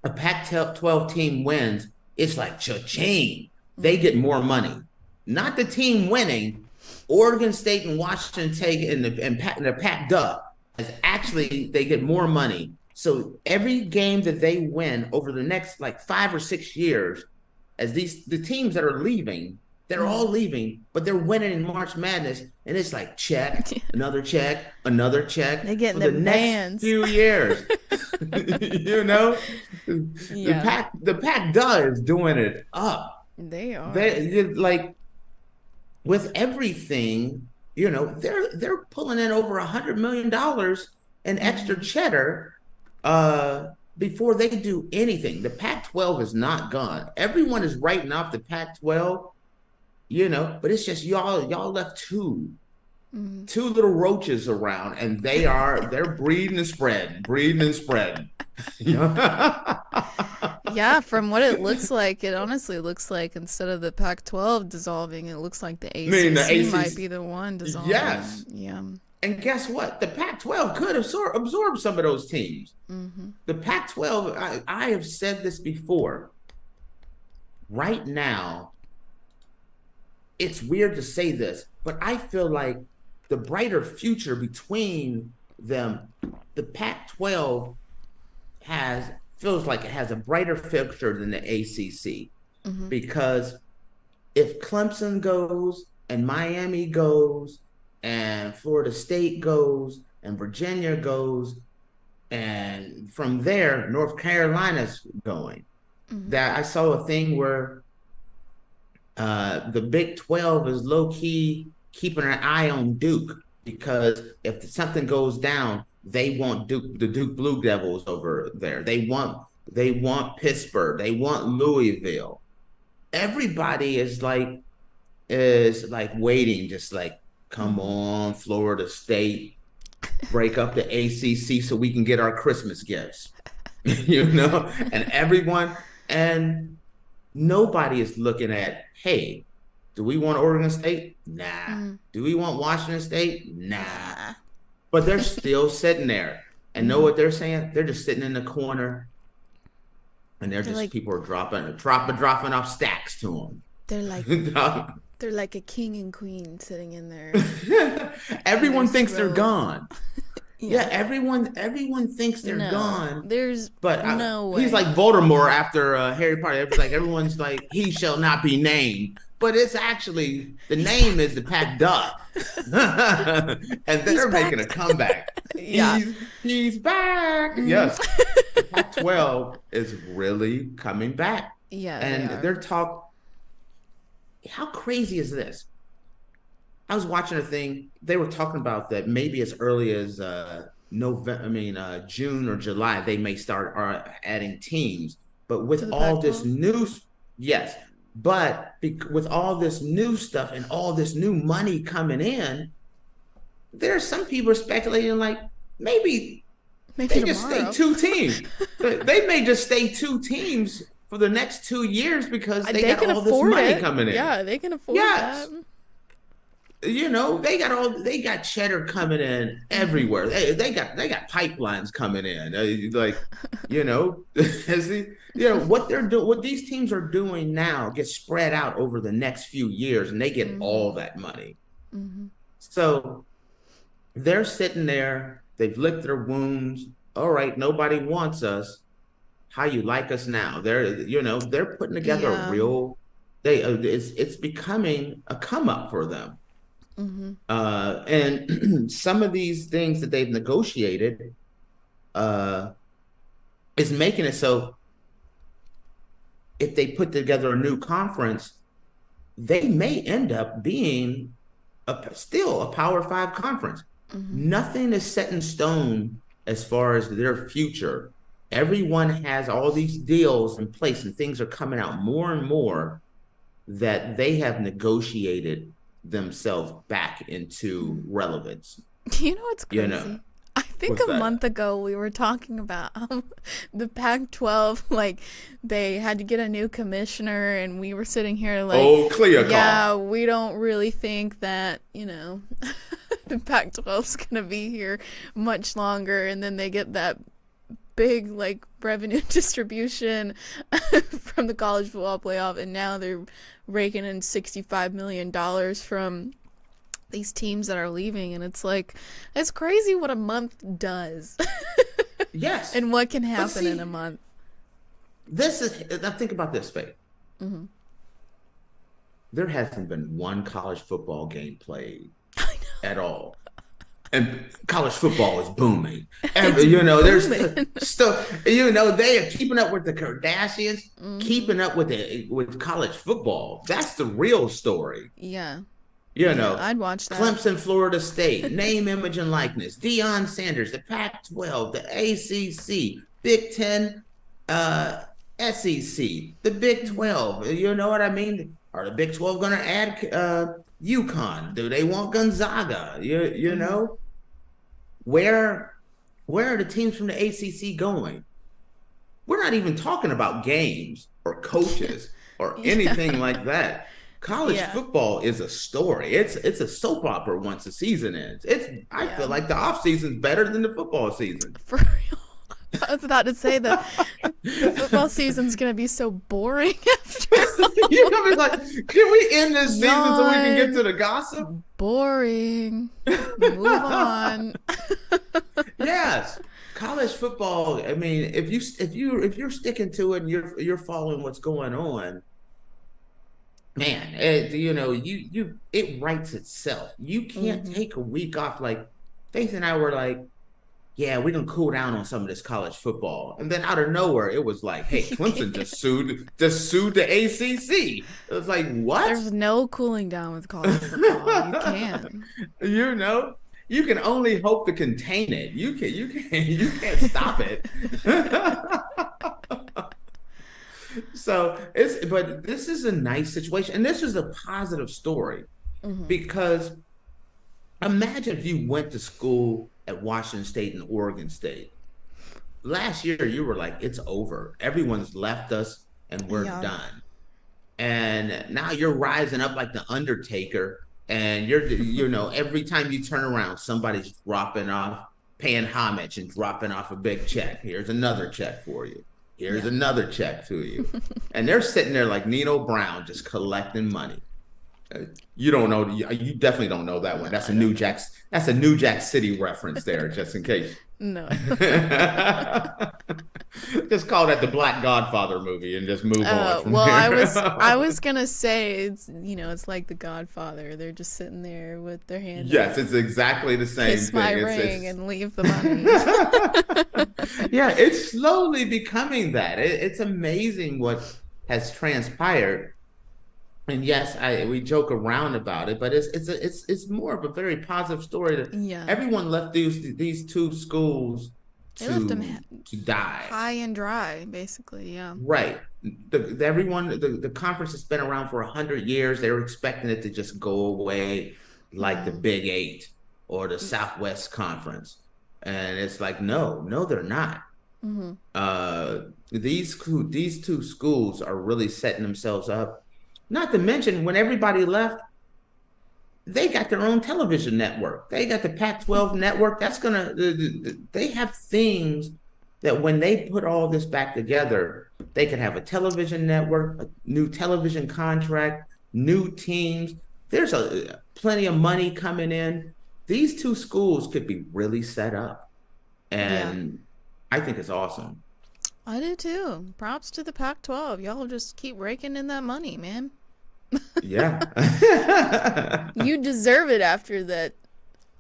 a Pac-12 team wins, it's like cha-ching. They get more money. Not the team winning. Oregon State and Washington State and they're packed up. As actually, they get more money. So every game that they win over the next like 5 or 6 years, as the teams that are leaving, they're all leaving, but they're winning in March Madness, and it's like check, another check, another check. They getting for the next bands. few years. You know, Yeah. the Pac-12 is doing it up. They are. They like with everything, you know, they're pulling in over $100 million in extra cheddar before they do anything. The Pac-12 is not gone. Everyone is writing off the Pac-12, you know, but it's just y'all left two little roaches around, and they're breeding and spreading. Yeah, from what it looks like, it honestly looks like instead of the Pac-12 dissolving, it looks like the ACC might be the one dissolving. Yes. Yeah. And guess what? The Pac-12 could absorb some of those teams. The Pac-12, I have said this before. Right now, it's weird to say this, but I feel like the brighter future between them, the Pac-12 feels like it has a brighter future than the ACC. Because if Clemson goes and Miami goes and Florida State goes and Virginia goes, and from there, North Carolina's going. That I saw a thing where the Big 12 is low-key keeping an eye on Duke, because if something goes down, they want the Duke Blue Devils over there. They want Pittsburgh. They want Louisville. Everybody is like waiting, just like, come on, Florida State, break up the ACC so we can get our Christmas gifts, you know? And nobody is looking at, hey, do we want Oregon State? Nah. Do we want Washington State? Nah. But they're still sitting there. And know what they're saying? They're just sitting in the corner, and they're just like, people are dropping off stacks to them. They're like they're like a king and queen sitting in there. Everyone thinks they're gone. Yeah, everyone thinks they're gone. There's no way. He's like Voldemort after Harry Potter. Everyone's like, he shall not be named. But it's actually, the name is the Pac-12. And they're making a comeback. Yeah. He's back. Yes. The Pac-12 is really coming back. Yeah. And they're how crazy is this? I was watching a thing. They were talking about that maybe as early as June or July, they may start adding teams. But with all this new, with all this new stuff and all this new money coming in, there are some people speculating like maybe they tomorrow. just stay two teams. They may just stay two teams for the next 2 years because they got can all this afford money it. coming in. Yeah, they can afford Yes. that. They got cheddar coming in everywhere. They got pipelines coming in. What these teams are doing now gets spread out over the next few years, and they get all that money. So they're sitting there. They've licked their wounds. All right, nobody wants us. How you like us now? They're putting together a real. It's becoming a come up for them. And some of these things that they've negotiated is making it so if they put together a new conference, they may end up being still a Power 5 conference. Nothing is set in stone as far as their future. Everyone has all these deals in place, and things are coming out more and more that they have negotiated themselves back into relevance. You know what's crazy? I think a month ago we were talking about the Pac-12, like they had to get a new commissioner, and we were sitting here like, Kliavkoff. Yeah, we don't really think that, the Pac-12's gonna be here much longer, and then they get that big like revenue distribution from the college football playoff, and now they're raking in $65 million from these teams that are leaving, and it's like, it's crazy what a month does. Yes. And what can happen in a month. Now think about this, Faith. There hasn't been one college football game played at all. And college football is booming. There's still, they are keeping up with the Kardashians, keeping up with college football. That's the real story. Yeah. I'd watch that. Clemson, Florida State, name, image, and likeness. Deion Sanders, the Pac-12, the ACC, Big Ten, SEC, the Big 12. You know what I mean? Are the Big 12 going to add UConn? Do they want Gonzaga? You know? Where are the teams from the ACC going? We're not even talking about games or coaches or anything like that. College football is a story. It's a soap opera once the season ends. I feel like the off season's better than the football season. For real. I was about to say the football season's gonna be so boring after. You're gonna be like, can we end this season so we can get to the gossip? Boring. Move on. Yes. College football, I mean, if you're sticking to it and you're following what's going on, man, it writes itself. You can't take a week off. Like Faith and I were like, yeah, we're gonna cool down on some of this college football, and then out of nowhere, it was like, hey, Clemson just sued the ACC. It was like, what? There's no cooling down with college football. You can't. You can only hope to contain it. You can't stop it. But this is a nice situation, and this is a positive story because imagine if you went to school at Washington State and Oregon State. Last year, you were like, it's over. Everyone's left us, and we're done. And now you're rising up like the Undertaker, and every time you turn around, somebody's paying homage and dropping off a big check. Here's another check for you. Here's another check to you. And they're sitting there like Nino Brown, just collecting money. You don't know. You definitely don't know that one. That's a New Jack City reference there, just in case. No. Just call that the Black Godfather movie and just move on from well, there. I was gonna say it's like the Godfather. They're just sitting there with their hand. Yes, it's exactly the same Kiss thing. my ring and leave the money. Yeah, it's slowly becoming that. It's amazing what has transpired. And yes, we joke around about it, but it's more of a very positive story that everyone left these two schools to die high and dry, basically. Yeah. Right. The conference has been around for 100 years. They were expecting it to just go away like the Big Eight or the Southwest Conference, and it's like no, they're not. These two schools are really setting themselves up. Not to mention, when everybody left, they got their own television network. They got the Pac-12 network. They have things that when they put all this back together, they could have a television network, a new television contract, new teams. There's plenty of money coming in. These two schools could be really set up. And I think it's awesome. I do too. Props to the Pac-12. Y'all just keep raking in that money, man. Yeah. You deserve it after that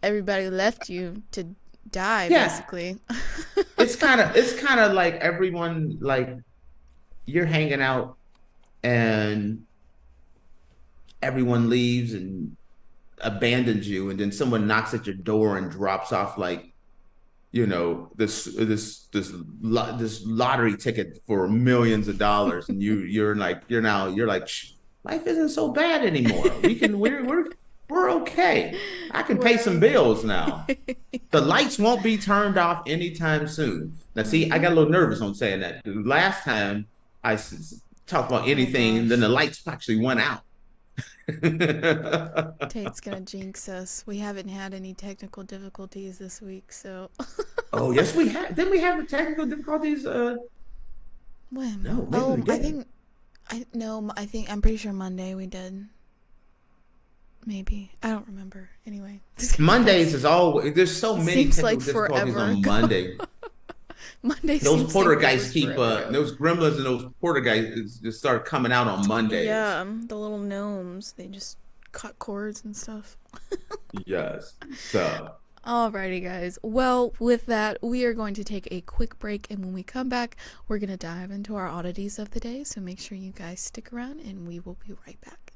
everybody left you to die, basically. It's kind of like everyone, like, you're hanging out and everyone leaves and abandons you, and then someone knocks at your door and drops off, like, you know, this lottery ticket for millions of dollars, and you're like life isn't so bad anymore. We're okay. I can pay some bills now. The lights won't be turned off anytime soon. Now, see, I got a little nervous on saying that. The last time I talked about anything, then the lights actually went out. Tate's gonna jinx us. We haven't had any technical difficulties this week, so. Oh, yes, we have. Didn't we have technical difficulties? When? No, maybe we didn't. I'm pretty sure Monday we did. Maybe. I don't remember. Anyway. Mondays is always, there's so many seems technical like difficulties forever on ago. Monday. Monday Those porter like guys keep, forever. those gremlins and those porter guys just start coming out on Mondays. Yeah, the little gnomes. They just cut cords and stuff. Yes. So. Alrighty, guys. Well, with that, we are going to take a quick break, and when we come back, we're going to dive into our oddities of the day, so make sure you guys stick around, and we will be right back.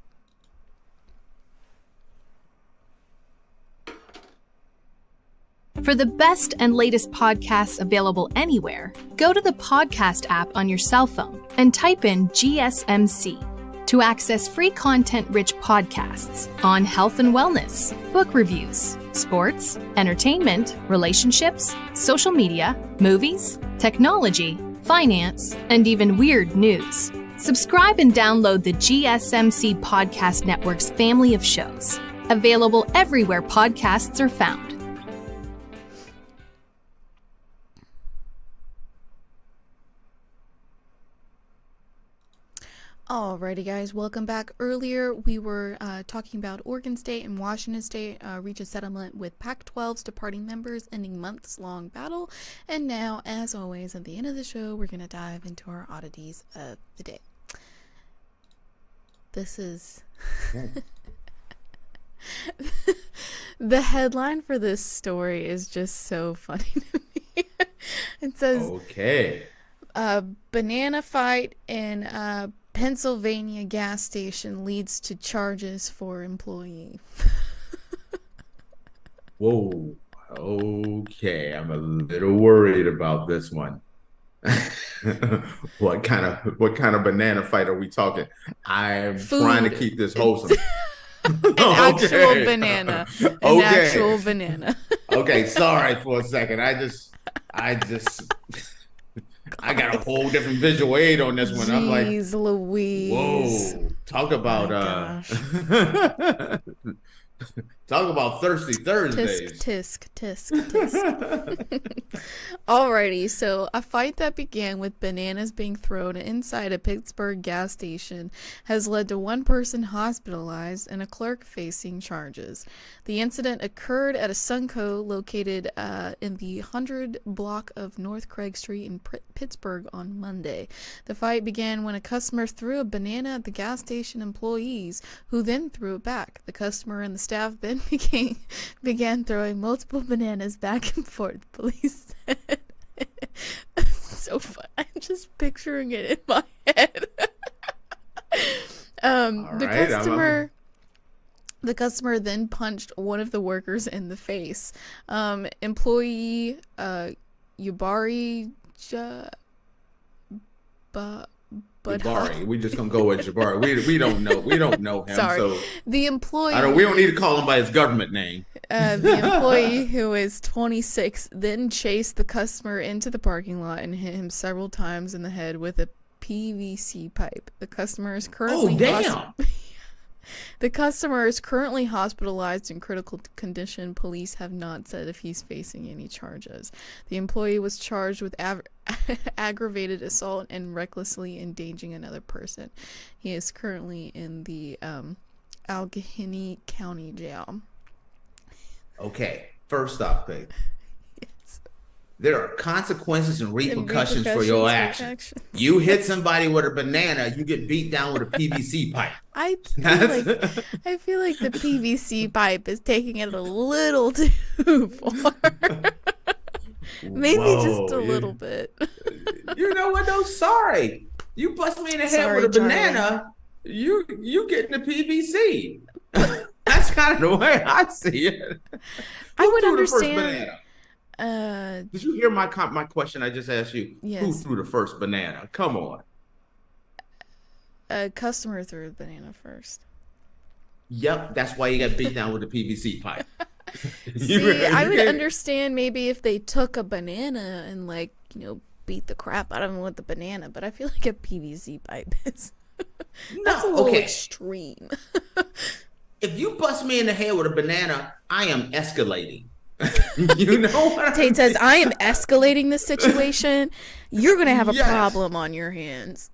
For the best and latest podcasts available anywhere, go to the podcast app on your cell phone and type in GSMC to access free content-rich podcasts on health and wellness, book reviews, sports, entertainment, relationships, social media, movies, technology, finance, and even weird news. Subscribe and download the GSMC Podcast Network's family of shows, available everywhere podcasts are found. Alrighty, guys, welcome back. Earlier, we were talking about Oregon State and Washington State reach a settlement with Pac-12's departing members, ending months-long battle. And now, as always, at the end of the show, we're going to dive into our oddities of the day. This is... The headline for this story is just so funny to me. It says... Okay. Banana fight in... Pennsylvania gas station leads to charges for employee. Whoa. Okay. I'm a little worried about this one. What kind of banana fight are we talking? I'm trying to keep this wholesome. An actual banana. An actual banana. Okay, sorry for a second. I got a whole different visual aid on this one. I'm like, Jeez Louise. whoa, talk about talk about thirsty Thursdays. Tisk. Alrighty, so a fight that began with bananas being thrown inside a Pittsburgh gas station has led to one person hospitalized and a clerk facing charges. The incident occurred at a Sunco located in the 100 block of North Craig Street in Pittsburgh on Monday. The fight began when a customer threw a banana at the gas station employees, who then threw it back. The customer and the staff then began throwing multiple bananas back and forth, police said. So fun. I'm just picturing it in my head. The customer then punched one of the workers in the face. Employee Yubari Jabari. We just gonna go with Jabari. We don't know him. Sorry. So the employee. we don't need to call him by his government name. The employee, who is 26, then chased the customer into the parking lot and hit him several times in the head with a PVC pipe. The customer is currently The customer is currently hospitalized in critical condition. Police have not said if he's facing any charges. The employee was charged with aggravated assault and recklessly endangering another person. He is currently in the Allegheny County Jail. Okay, first off, Faith. There are consequences and repercussions for your actions. You hit somebody with a banana, you get beat down with a PVC pipe. I feel like the PVC pipe is taking it a little too far. Maybe just a little bit. You know what though? Sorry. You bust me in the head with a banana, you getting the PVC. That's kind of the way I see it. I would understand. Did you hear my question I just asked you? Yes. Who threw the first banana? Come on. A customer threw the banana first. Yep, that's why you got beat down with a PVC pipe. See, I would understand maybe if they took a banana and beat the crap out of him with the banana, but I feel like a PVC pipe is that's a little extreme. If you bust me in the head with a banana, I am escalating. You know what Tate says, I am escalating this situation. You're going to have a problem on your hands.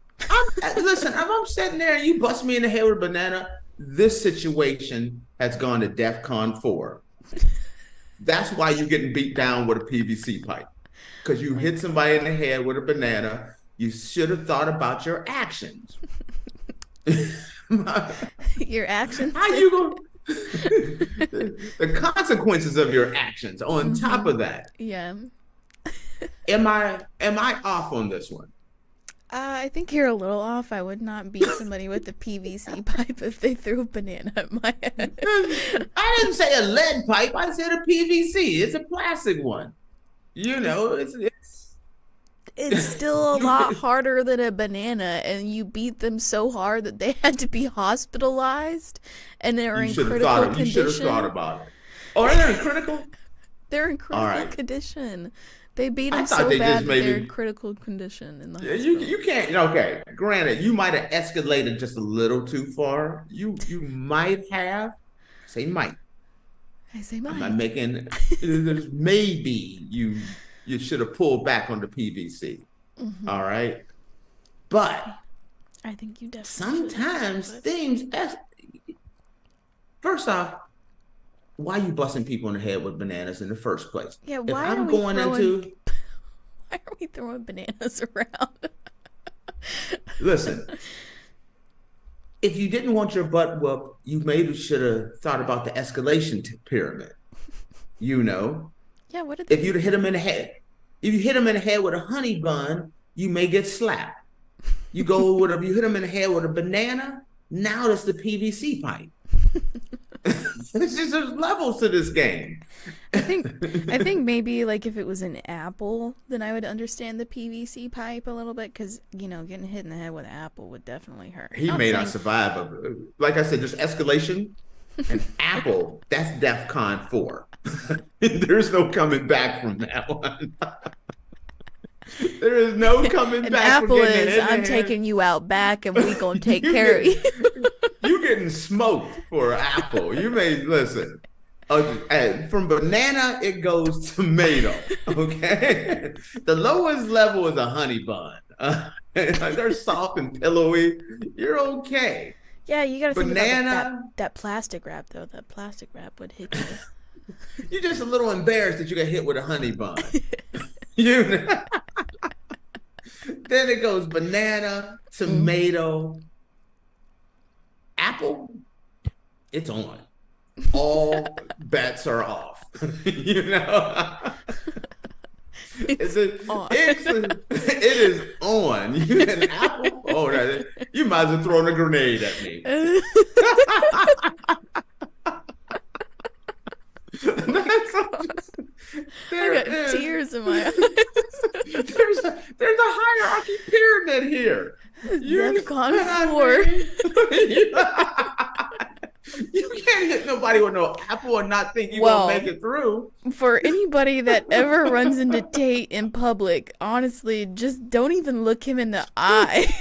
Listen, if I'm sitting there and you bust me in the head with a banana, this situation has gone to DEFCON 4. That's why you're getting beat down with a PVC pipe. Because you hit somebody in the head with a banana. You should have thought about your actions. Your actions? How you going to... the consequences of your actions on top of that. Yeah. Am I off on this one? I think you're a little off. I would not beat somebody with a PVC pipe if they threw a banana at my head. I didn't say a lead pipe. I said a PVC. It's a plastic one. You know, it's still a lot harder than a banana, and you beat them so hard that they had to be hospitalized, and they're in critical condition. You should have thought about it. Oh, are they in critical? They're in critical condition. They beat them so bad that they're in critical condition in the hospital. You can't. Okay, granted, you might have escalated just a little too far. You might have. I say might. I'm not making. There's maybe you should have pulled back on the PVC. Mm-hmm. All right. But I think you definitely sometimes things. First off, why are you busting people in the head with bananas in the first place? Yeah, why are we throwing bananas around? Listen, if you didn't want your butt whooped, you maybe should have thought about the escalation pyramid. You know? Yeah, what did if you'd hit him in the head? If you hit him in the head with a honey bun, you may get slapped. You hit him in the head with a banana, now that's the PVC pipe. There's levels to this game. I think maybe if it was an apple, then I would understand the PVC pipe a little bit, because getting hit in the head with an apple would definitely hurt. He may not survive. Like I said, just escalation. An apple, that's DEFCON 4. There's no coming back from that one. There is no coming back. An apple is, I'm taking you out back and we gonna take care of you. You getting smoked for an apple. You may listen. From banana, it goes tomato. Okay, the lowest level is a honey bun. They're soft and pillowy. You're okay. Yeah, you gotta think about that plastic wrap though. That plastic wrap would hit you. You're just a little embarrassed that you got hit with a honey bun. You know? Then it goes banana, tomato, apple. It's on. All bets are off. You know? It is on. You an apple? Oh, you might as well throw a grenade at me. I got tears in my eyes. There's a hierarchy pyramid here. DEFCON 4. You can't hit nobody nobody with no apple would not think you Well, gonna make it through. For anybody that ever runs into Tate in public, honestly, just don't even look him in the eye.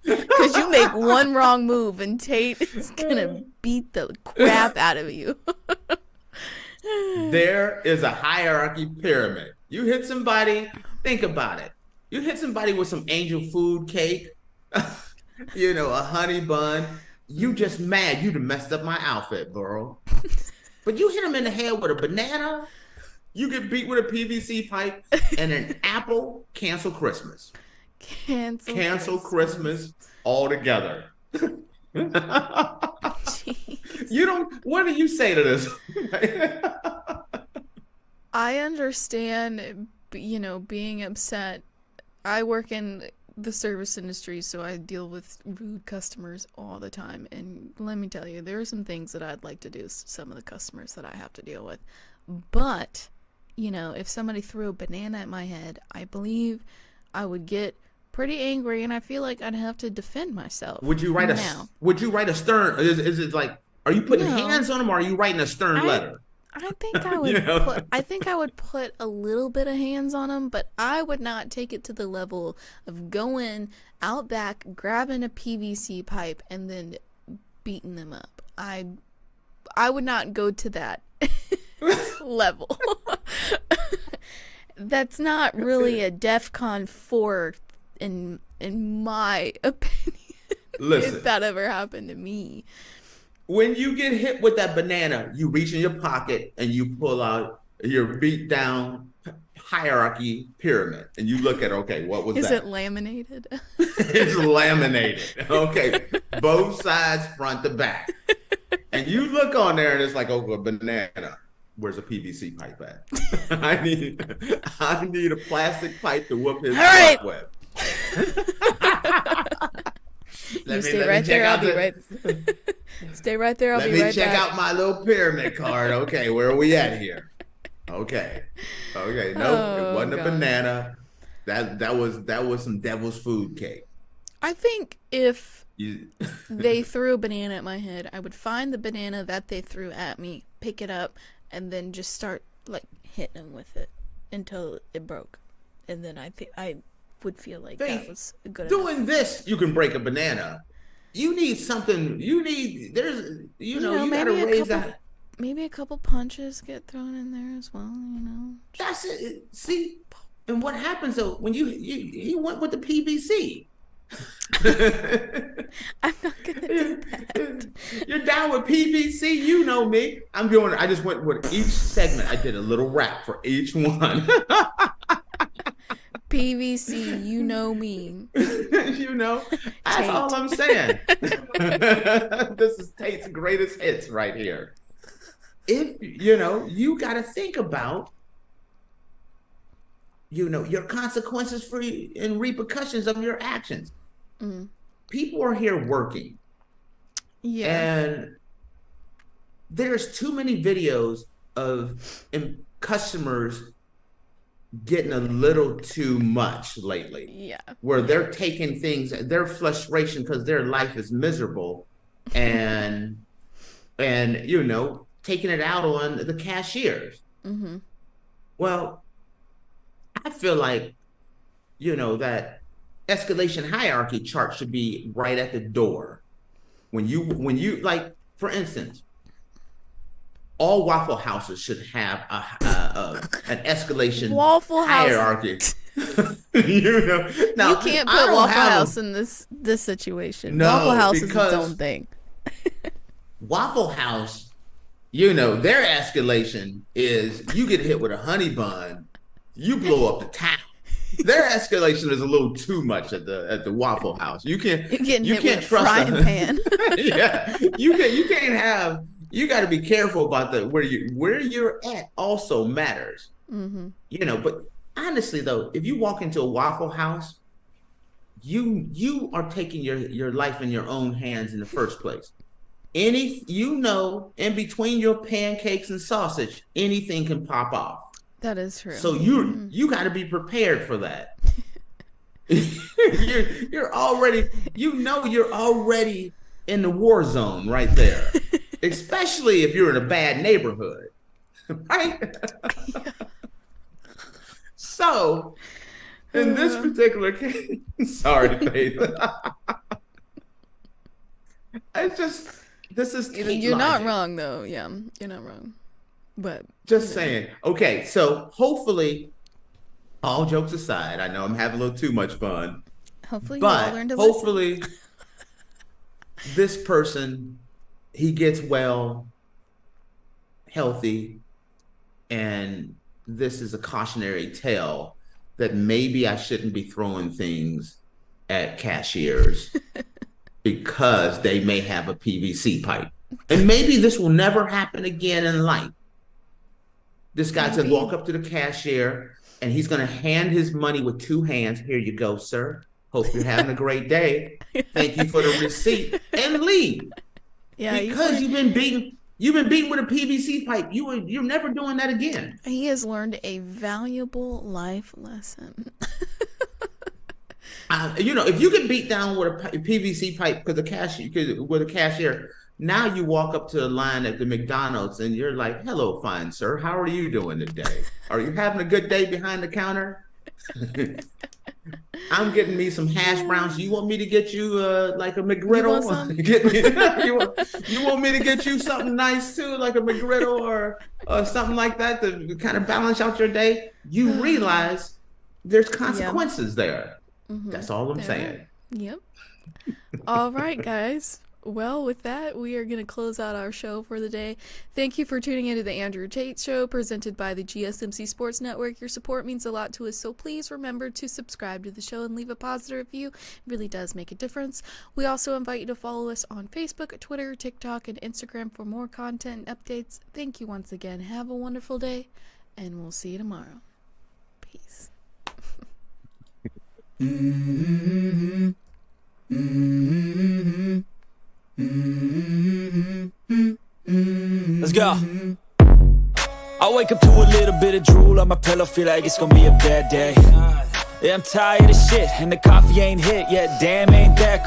Because you make one wrong move and Tate is going to beat the crap out of you. There is a hierarchy pyramid. You hit somebody, think about it. You hit somebody with some angel food cake, you know, a honey bun. You just mad. You done messed up my outfit, bro. But you hit him in the head with a banana, you get beat with a PVC pipe, and an apple, cancel Christmas. Cancel Christmas altogether. You don't, what do you say to this? I understand, you know, being upset. I work in the service industry, so I deal with rude customers all the time. And let me tell you, there are some things that I'd like to do to some of the customers that I have to deal with. But, you know, if somebody threw a banana at my head, I believe I would get pretty angry, and I feel like I'd have to defend myself. Would you write a stern? Is it like, are you putting hands on them, or are you writing a stern letter? I think I would I think I would put a little bit of hands on them, but I would not take it to the level of going out back, grabbing a PVC pipe, and then beating them up. I would not go to that level. That's not really a DEFCON 4 in my opinion. Listen, if that ever happened to me. When you get hit with that banana, you reach in your pocket and you pull out your beat down hierarchy pyramid, and you look at, okay, what was that? Is it laminated? It's laminated. Okay, both sides, front to back. And you look on there and it's like, oh, a banana. Where's a PVC pipe at? I need a plastic pipe to whoop his butt with. You stay right there. I'll be right. Stay right there. I'll be right back. Let me check out my little pyramid card. Okay, where are we at here? Okay. No, it wasn't a banana. That was some devil's food cake. I think if they threw a banana at my head, I would find the banana that they threw at me, pick it up, and then just start like hitting them with it until it broke, and then I think I would feel like that was a good doing enough. This. You can break a banana. You need something. You gotta raise that. Maybe a couple punches get thrown in there as well. You know, that's it. See, and what happens though when he went with the PVC? I'm not gonna do that. You're down with PVC, you know me. I just went with each segment. I did a little rap for each one. PVC, you know me. You know, that's all I'm saying. This is Tate's greatest hits right here. If you got to think about, your consequences and repercussions of your actions. Mm. People are here working. Yeah. And there's too many videos of customers getting a little too much lately. Yeah. Where they're taking things, their frustration because their life is miserable and taking it out on the cashiers. Mm-hmm. Well, I feel like, that escalation hierarchy chart should be right at the door. When you like, for instance, all Waffle Houses should have an escalation hierarchy. Now, you can't put Waffle House in this situation. No, Waffle House is its own thing. Waffle House, their escalation is you get hit with a honey bun, you blow up the town. Their escalation is a little too much at the Waffle House. You can't trust frying pan. Yeah, you got to be careful about where you're at. Also matters. Mm-hmm. But honestly though, if you walk into a Waffle House, you are taking your life in your own hands in the first place. In between your pancakes and sausage, anything can pop off. That is true. So you got to be prepared for that. you're already in the war zone right there. especially if you're in a bad neighborhood, right? So, in this particular case, sorry, Faith. This is You're not wrong, though. Yeah, you're not wrong. But just saying. Okay, so hopefully, all jokes aside, I know I'm having a little too much fun. Hopefully, but you all learned to hopefully, this person, he gets well, healthy, and this is a cautionary tale that maybe I shouldn't be throwing things at cashiers because they may have a PVC pipe. And maybe this will never happen again in life. This guy's going to walk up to the cashier and he's going to hand his money with two hands. Here you go, sir. Hope you're having a great day. Thank you for the receipt, and leave. Yeah, because you've been beaten with a PVC pipe. You're never doing that again. He has learned a valuable life lesson. If you get beat down with a PVC pipe with a cashier, now you walk up to a line at the McDonald's and you're like, "Hello, fine sir. How are you doing today? Are you having a good day behind the counter?" I'm getting me some hash browns. You want me to get you like a McGriddle? You want me to get you something nice too, like a McGriddle or something like that to kind of balance out your day? You realize there's consequences there. Mm-hmm. That's all I'm saying. Yep. All right, guys. Well, with that, we are going to close out our show for the day. Thank you for tuning into the Andrew Tate Show, presented by the GSMC Sports Network. Your support means a lot to us, so please remember to subscribe to the show and leave a positive review. It really does make a difference. We also invite you to follow us on Facebook, Twitter, TikTok, and Instagram for more content and updates. Thank you once again. Have a wonderful day, and we'll see you tomorrow. Peace. Mm-hmm. Mm-hmm. Let's go. I wake up to a little bit of drool on my pillow, feel like it's gonna be a bad day. Yeah, I'm tired of shit, and the coffee ain't hit yet. Damn, ain't that